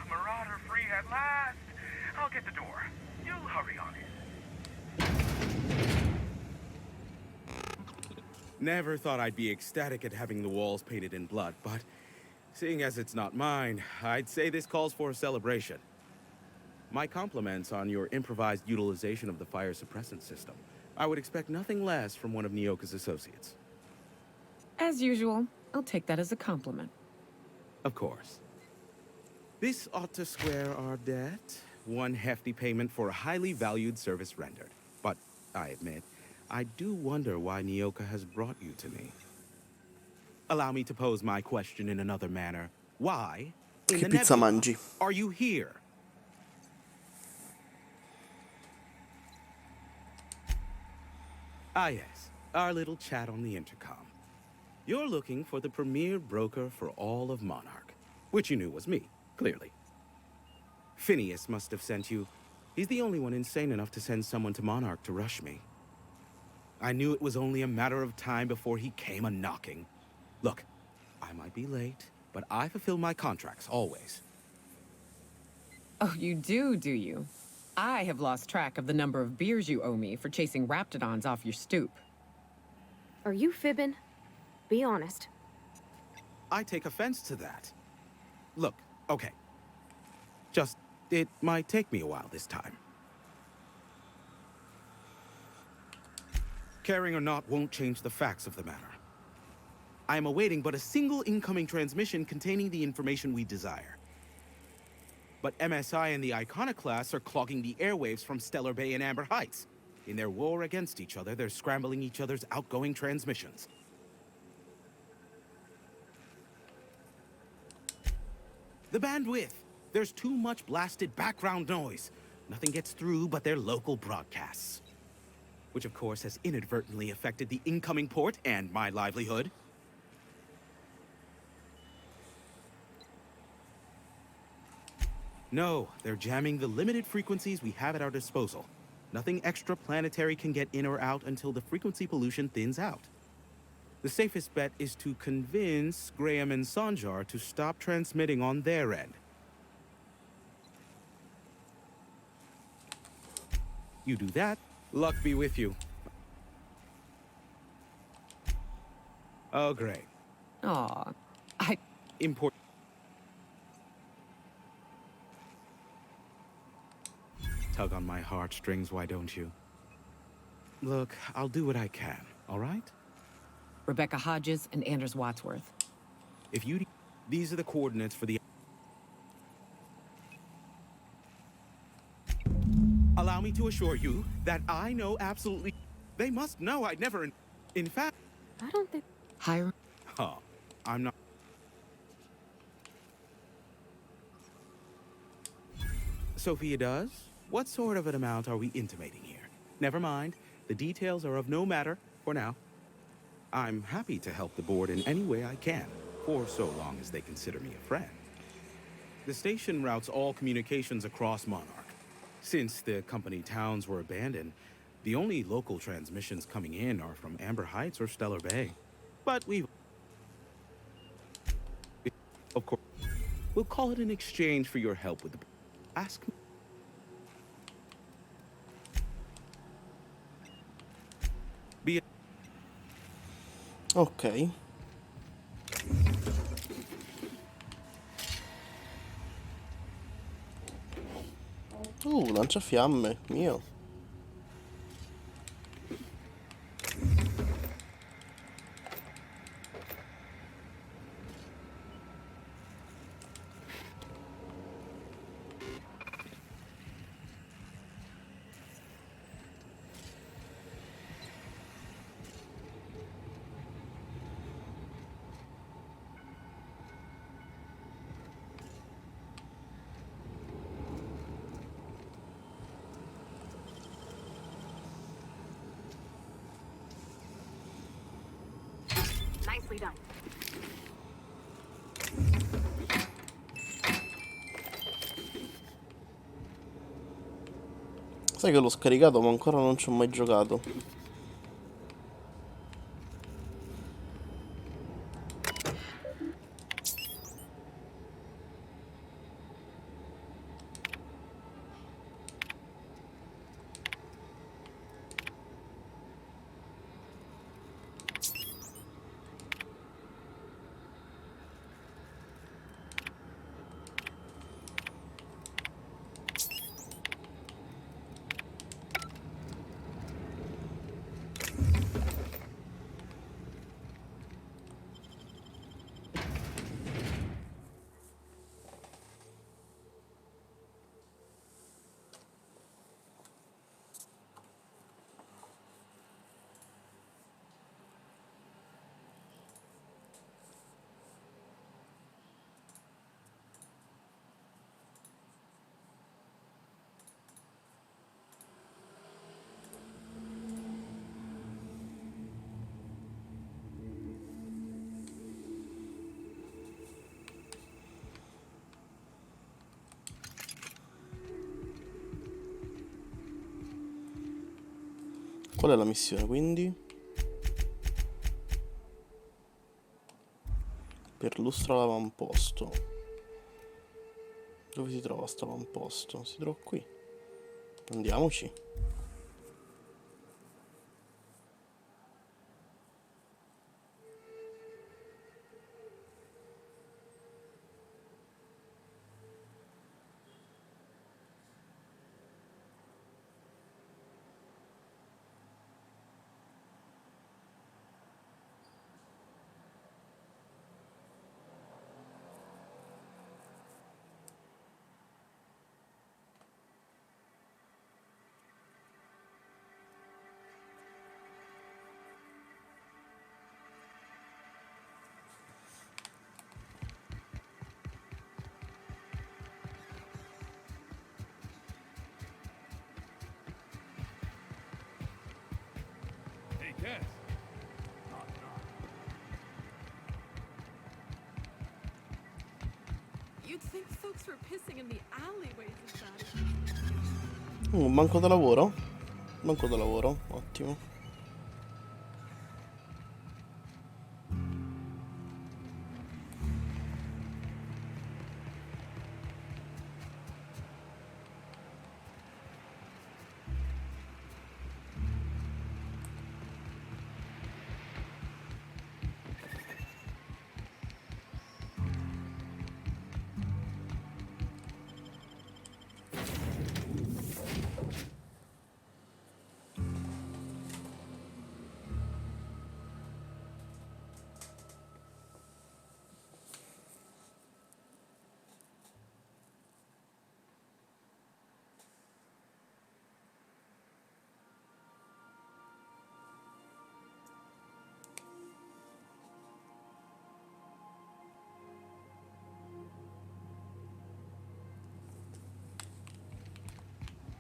Marauder free at last. I'll get the door. You hurry on it. Never thought I'd be ecstatic at having the walls painted in blood, but seeing as it's not mine, I'd say this calls for a celebration. My compliments on your improvised utilization of the fire suppressant system. I would expect nothing less from one of Nyoka's associates. As usual, I'll take that as a compliment. Of course. This ought to square our debt. One hefty payment for a highly valued service rendered. But, I admit, I do wonder why Nyoka has brought you to me. Allow me to pose my question in another manner. Why, in Che the pizza nebula, mangi? are you here? Ah yes, our little chat on the intercom. You're looking for the premier broker for all of Monarch, which you knew was me, clearly. Phineas must have sent you. He's the only one insane enough to send someone to Monarch to rush me. I knew it was only a matter of time before he came a-knocking. Look, I might be late, but I fulfill my contracts, always. Oh, you do you? I have lost track of the number of beers you owe me for chasing raptidons off your stoop. Are you fibbing? Be honest. I take offense to that. Look, okay. Just, it might take me a while this time. Caring or not won't change the facts of the matter. I am awaiting but a single incoming transmission containing the information we desire. But MSI and the Iconoclasts are clogging the airwaves from Stellar Bay and Amber Heights. In their war against each other, they're scrambling each other's outgoing transmissions. The bandwidth. There's too much blasted background noise. Nothing gets through but their local broadcasts. which of course has inadvertently affected the incoming port and my livelihood. No, they're jamming the limited frequencies we have at our disposal. Nothing extraplanetary can get in or out until the frequency pollution thins out. The safest bet is to convince Graham and Sanjar to stop transmitting on their end. You do that, luck be with you. Oh, great. Aw, Import. Tug on my heartstrings, why don't you? Look, I'll do what I can, all right? Rebecca Hodges and Anders Wadsworth. If you... These are the coordinates for the... Allow me to assure you that I know absolutely... They must know I'd never... In fact... I don't think... Hiram? Huh. I'm not... Sophia does? What sort of an amount are we intimating here? Never mind. The details are of no matter for now. I'm happy to help the board in any way I can, for so long as they consider me a friend. The station routes all communications across Monarch. Since the company towns were abandoned, the only local transmissions coming in are from Amber Heights or Stellar Bay. But of course, we'll call it an exchange for your help with the... Ask me. Ok. Lanciafiamme, mio. Nicely done. Sai che l'ho scaricato ma ancora non ci ho mai giocato. Qual è la missione quindi? Perlustra l'avamposto. Dove si trova sto avamposto? Si trova qui. Andiamoci. I guess. You'd think folks were pissing in the alleyways inside. Un banco da lavoro? Banco da lavoro, ottimo.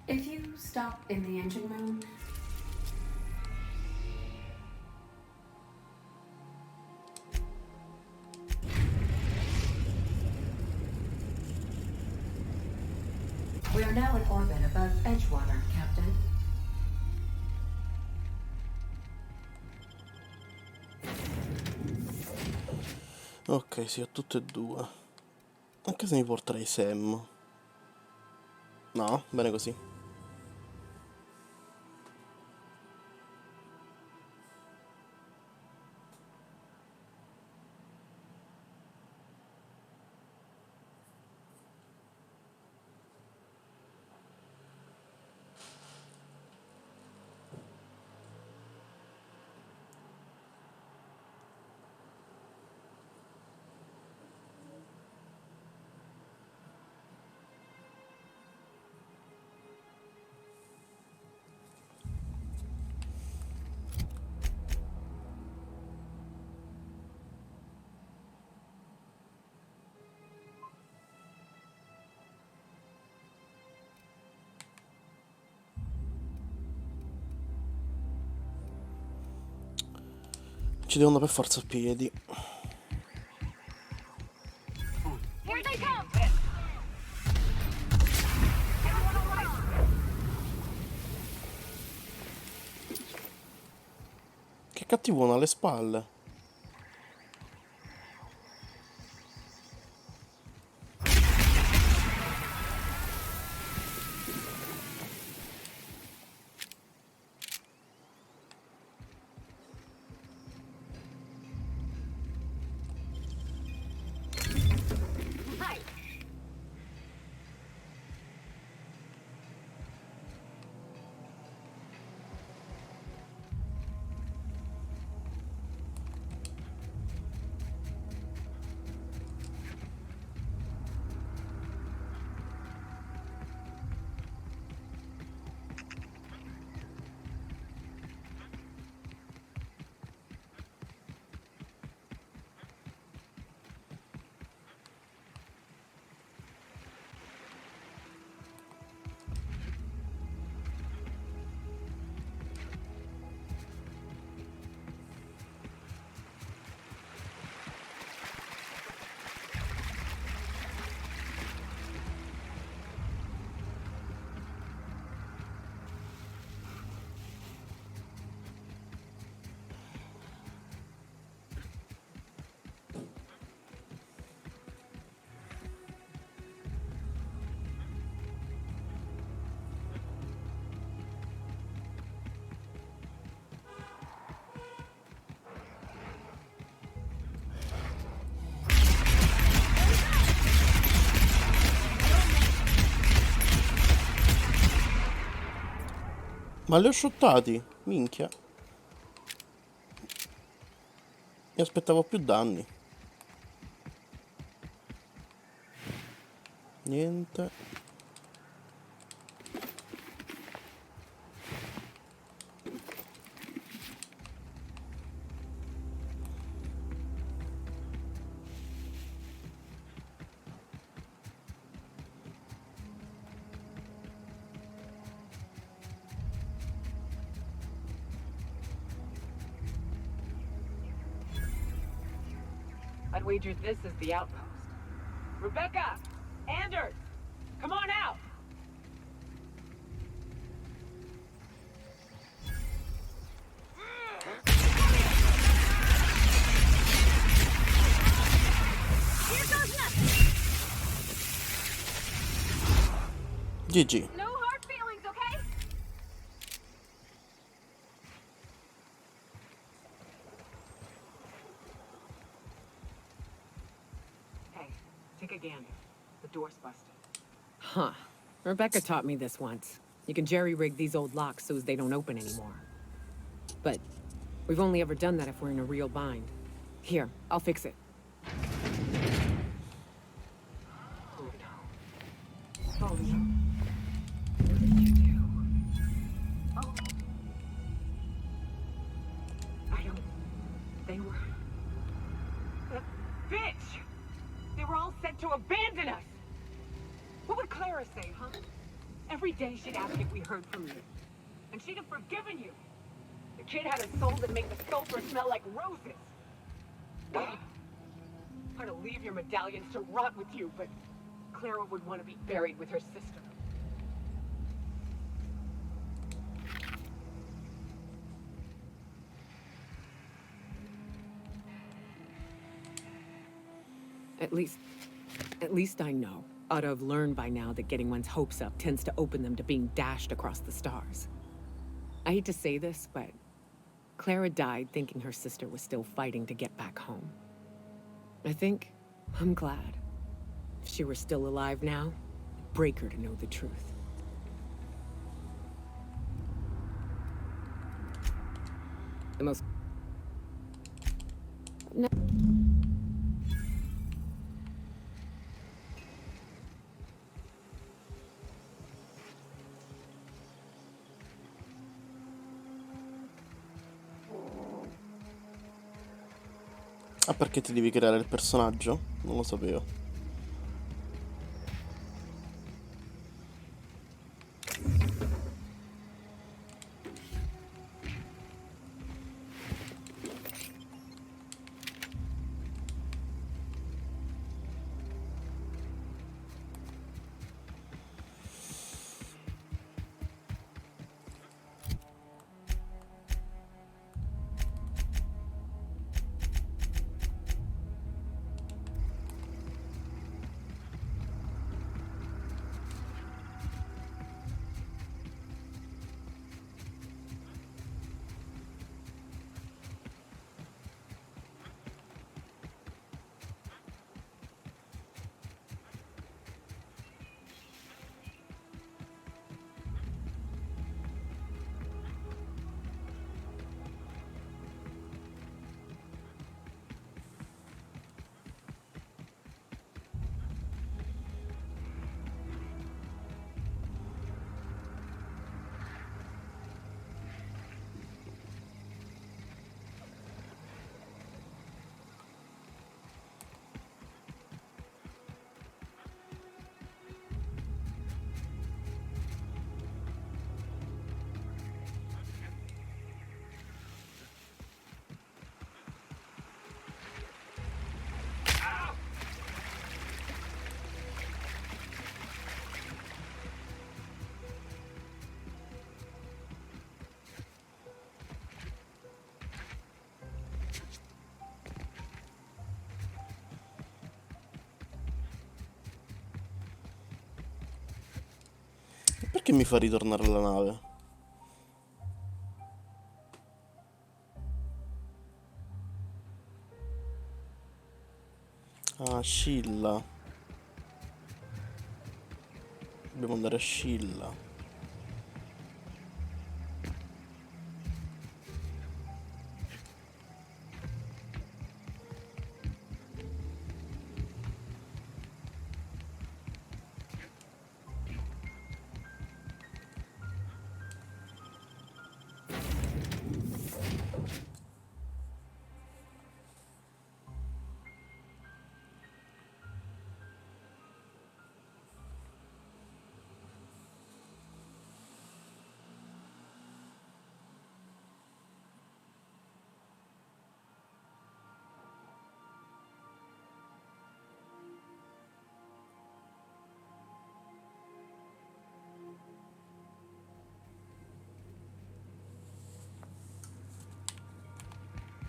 If you stop in the engine room, we are now in orbit above Edgewater, Captain. Ok, sì, ho tutte e due. Anche se mi porterei Sam. No, bene così. Ci devono per forza a piedi. Here they come! Che cattivone alle spalle. Ma li ho shottati, minchia. Mi aspettavo più danni. Niente. I'd wager this is the outpost. Rebecca! Anders! Come on out! Here goes nothing! GG. No hard feelings, okay? Hey, take a gander. The door's busted. Huh. Rebecca taught me this once. You can jerry-rig these old locks so as they don't open anymore. But we've only ever done that if we're in a real bind. Here, I'll fix it. Oh no. Oh no. What did you do? Oh. I don't... They were... That bitch! They were all set to abandon us! What would Clara say, huh? Every day she'd ask if we heard from you. And she'd have forgiven you. The kid had a soul that made the sulfur smell like roses. I'd to leave your medallions to rot with you, but Clara would want to be buried with her sister. At least I know. Ought to have learned by now that getting one's hopes up tends to open them to being dashed across the stars. I hate to say this, but Clara died thinking her sister was still fighting to get back home. I'm glad. If she were still alive now, it'd break her to know the truth. The most... No. Ah, perché ti devi creare il personaggio? Non lo sapevo. Perché mi fa ritornare alla nave? Ah, Scilla. Dobbiamo andare a Scilla.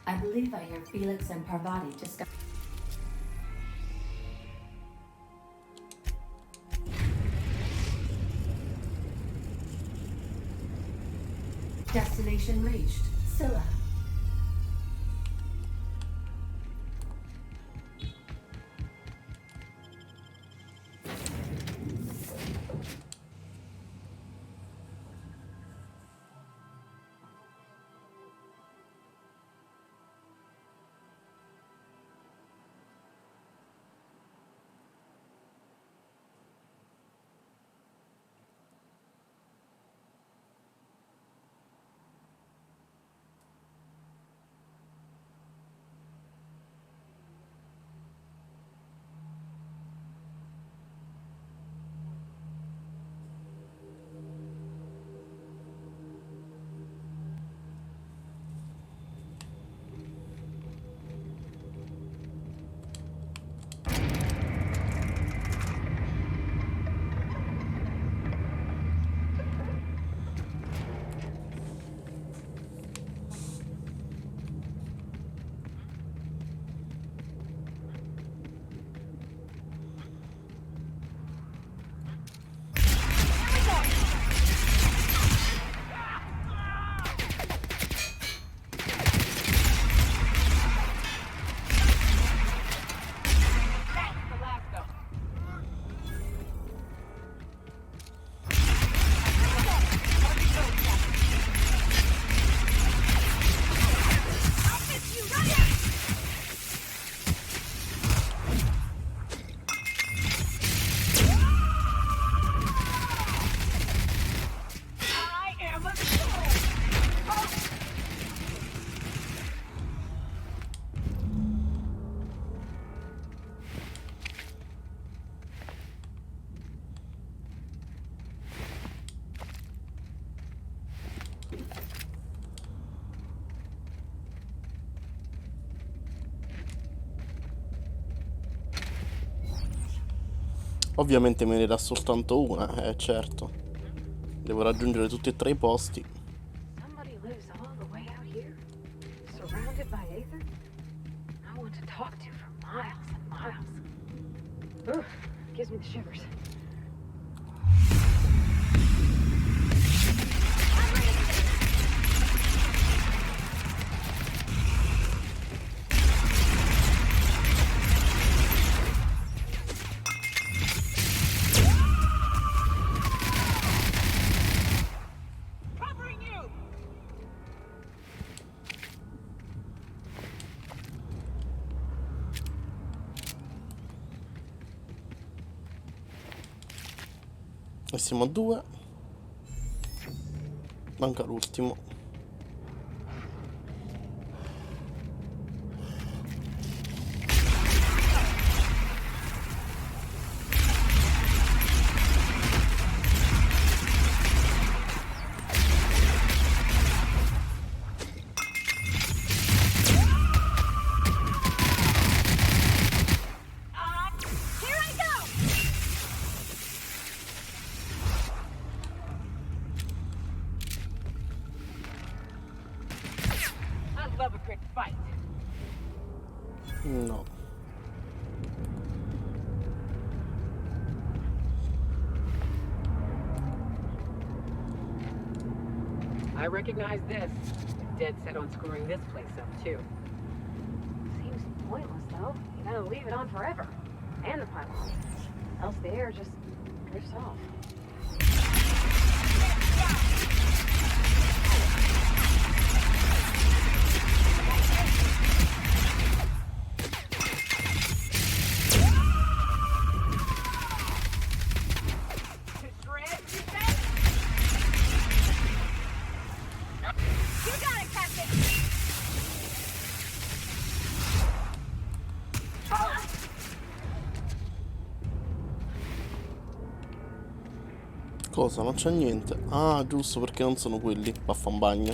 I believe I hear Felix and Parvati discuss. Destination reached. Scylla. Ovviamente me ne dà soltanto una, certo. Devo raggiungere tutti e tre i posti. Somebody lives all the way out here, surrounded by Aether. I want to talk to for miles and miles. Ugh, gives me the shivers. E siamo a 2. Manca l'ultimo. No. I recognize this. Dead set on screwing this place up, too. Seems pointless, though. You gotta leave it on forever. And the pylon. Else the air just drifts off. Cosa? Non c'è niente. Ah, giusto, perché non sono quelli. Vaffa un bagno.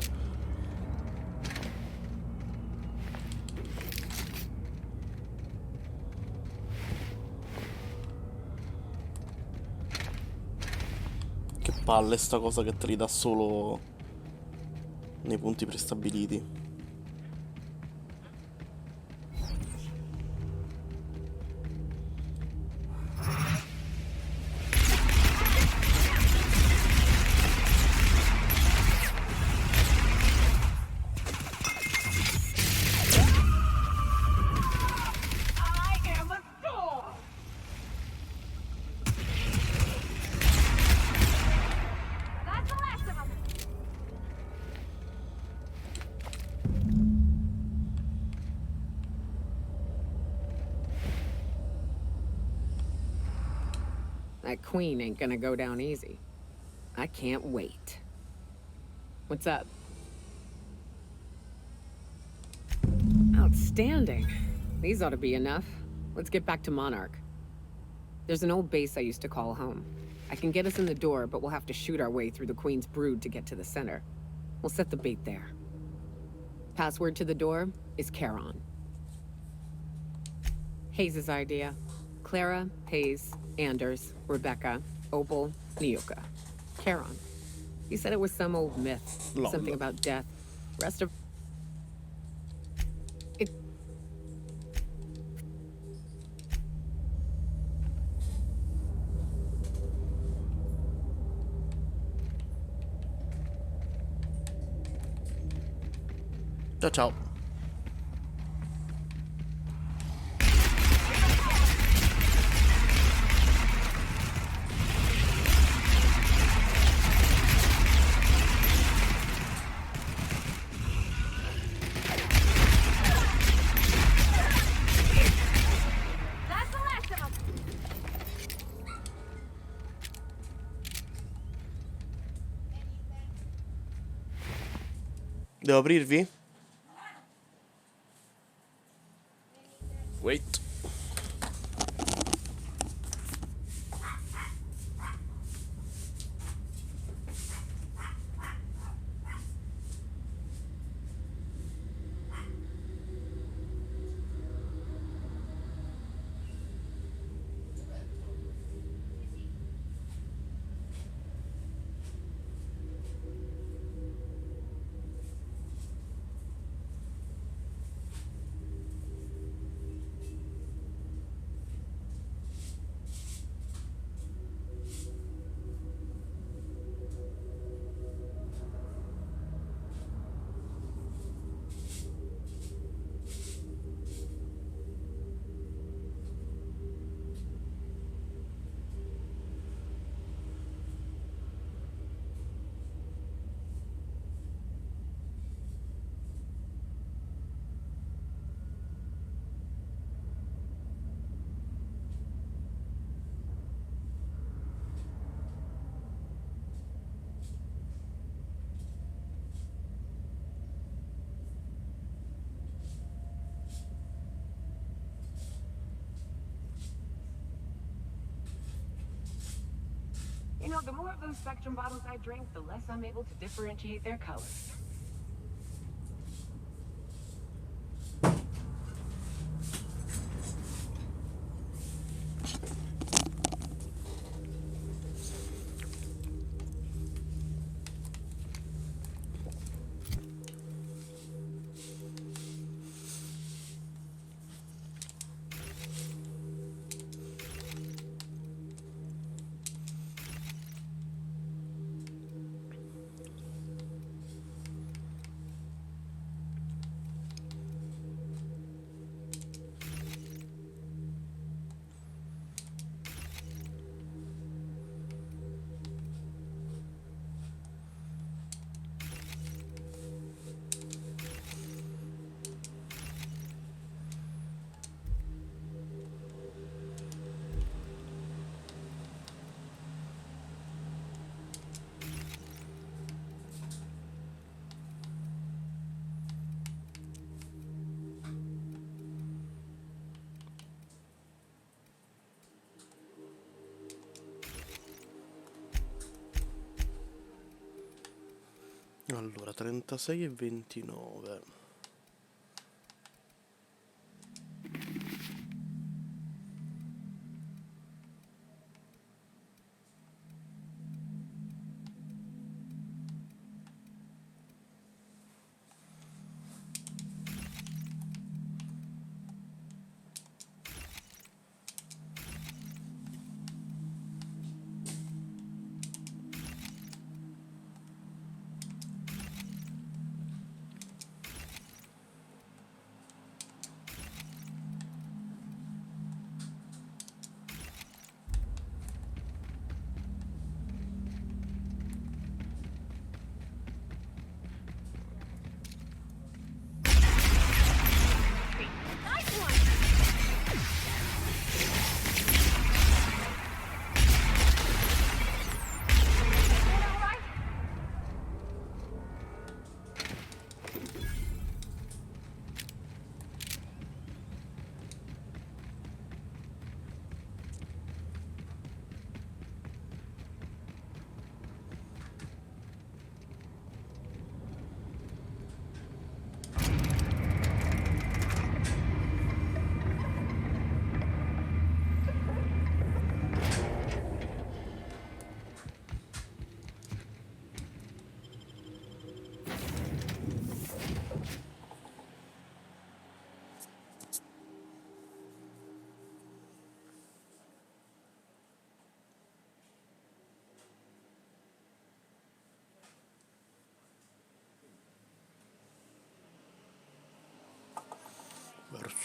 Che palle sta cosa che te li dà solo nei punti prestabiliti. That queen ain't gonna go down easy. I can't wait. What's up? Outstanding. These ought to be enough. Let's get back to Monarch. There's an old base I used to call home. I can get us in the door, but we'll have to shoot our way through the Queen's brood to get to the center. We'll set the bait there. Password to the door is Charon. Hayes' idea. Clara, Hayes, Anders, Rebecca, Opal, Nyoka. Charon. He said it was some old myth. Lol. Something about death. Rest of... It... Ciao ciao. That's the last of them. Devo aprirvi? Wait. You know, the more of those Spectrum bottles I drink, the less I'm able to differentiate their colors. Allora, 36 e 29.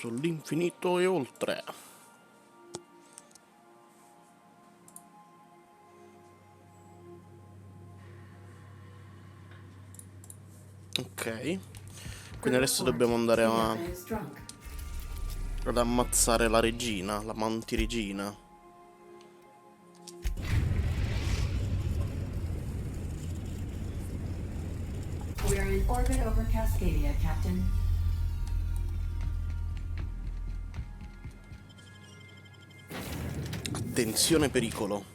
Sull'infinito e oltre. Ok. Quindi adesso dobbiamo andare ad ammazzare la regina, la mantiregina. We're in orbit over Cascadia, Captain. Attenzione pericolo.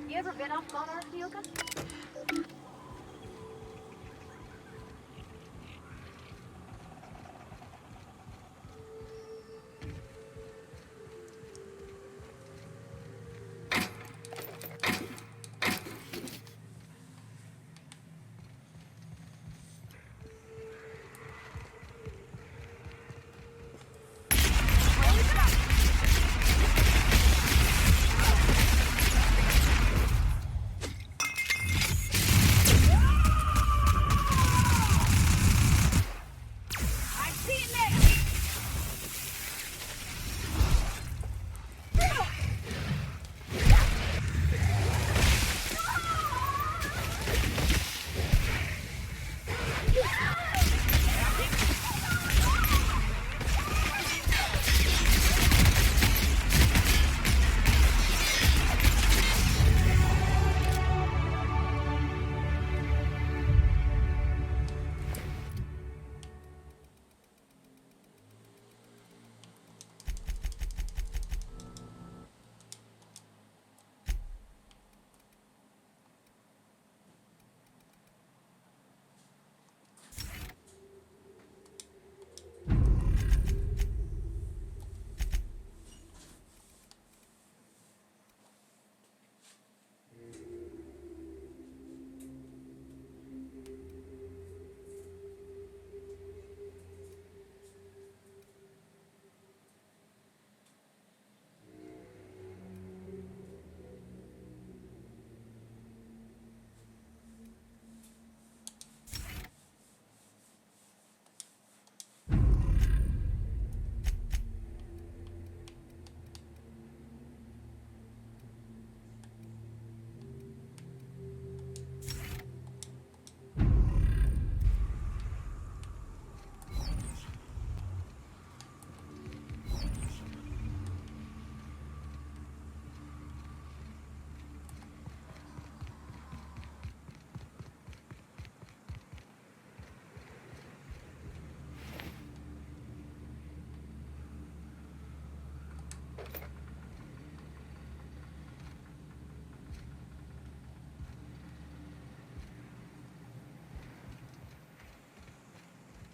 You ever been off Monarch, Yoga?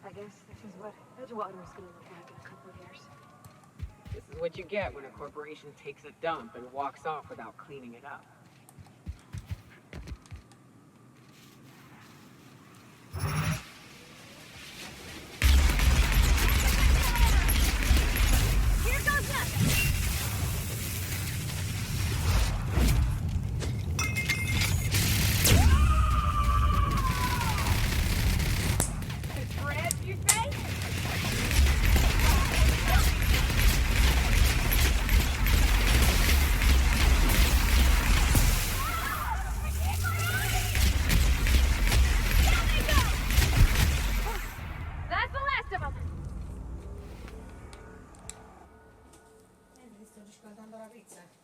I guess this is what Edgewater is going to look like in a couple of years. This is what you get when a corporation takes a dump and walks off without cleaning it up. Here goes nothing!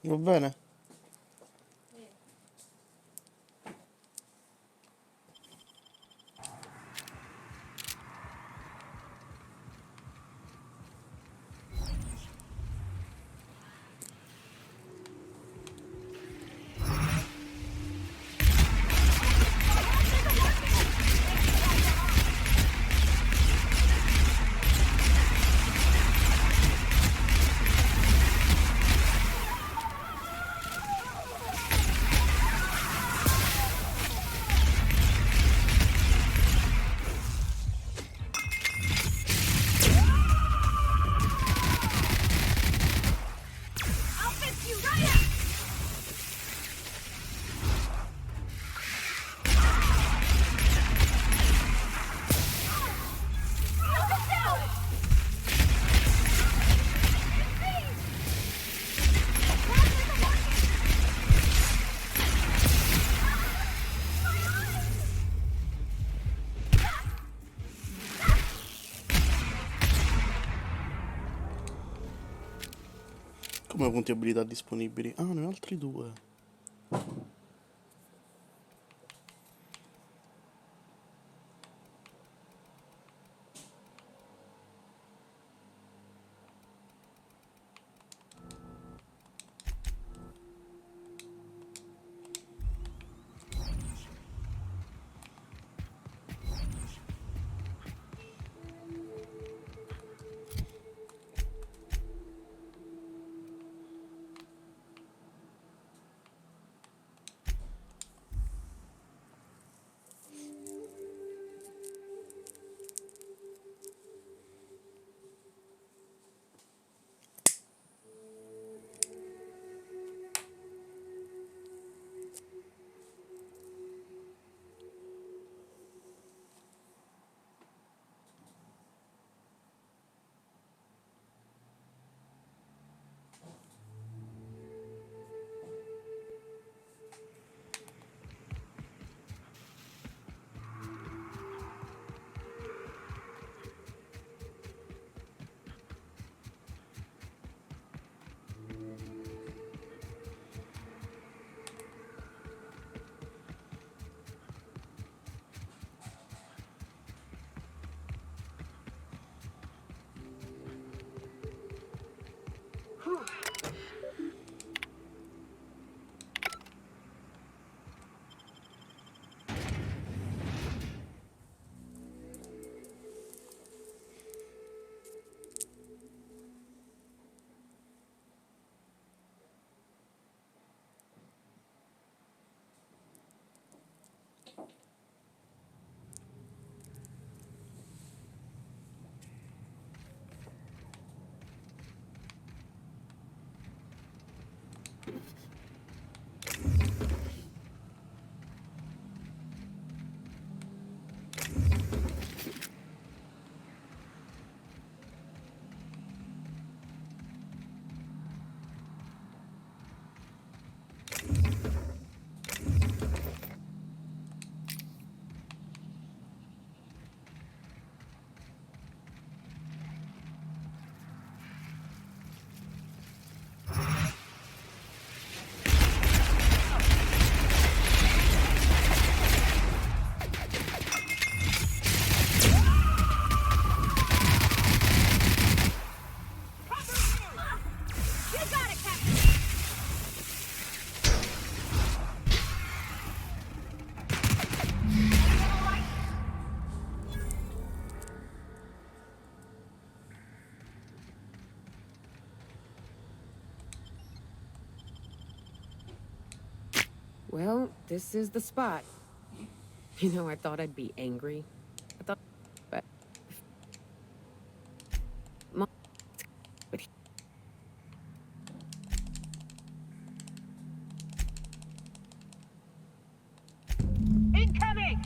Va bene? Come punti abilità disponibili? Ah, ne ho altri 2. Well, this is the spot. You know, I thought I'd be angry. But Incoming!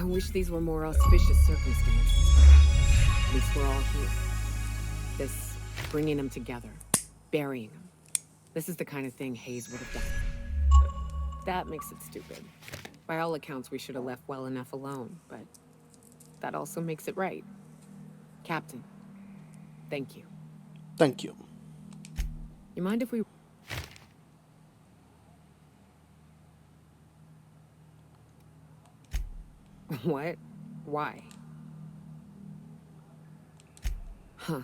I wish these were more auspicious circumstances, but at least we're all here. This bringing them together, burying them. This is the kind of thing Hayes would have done. That makes it stupid. By all accounts, we should have left well enough alone, but that also makes it right. Captain, thank you. Thank you. You mind if we... What? Why? Huh.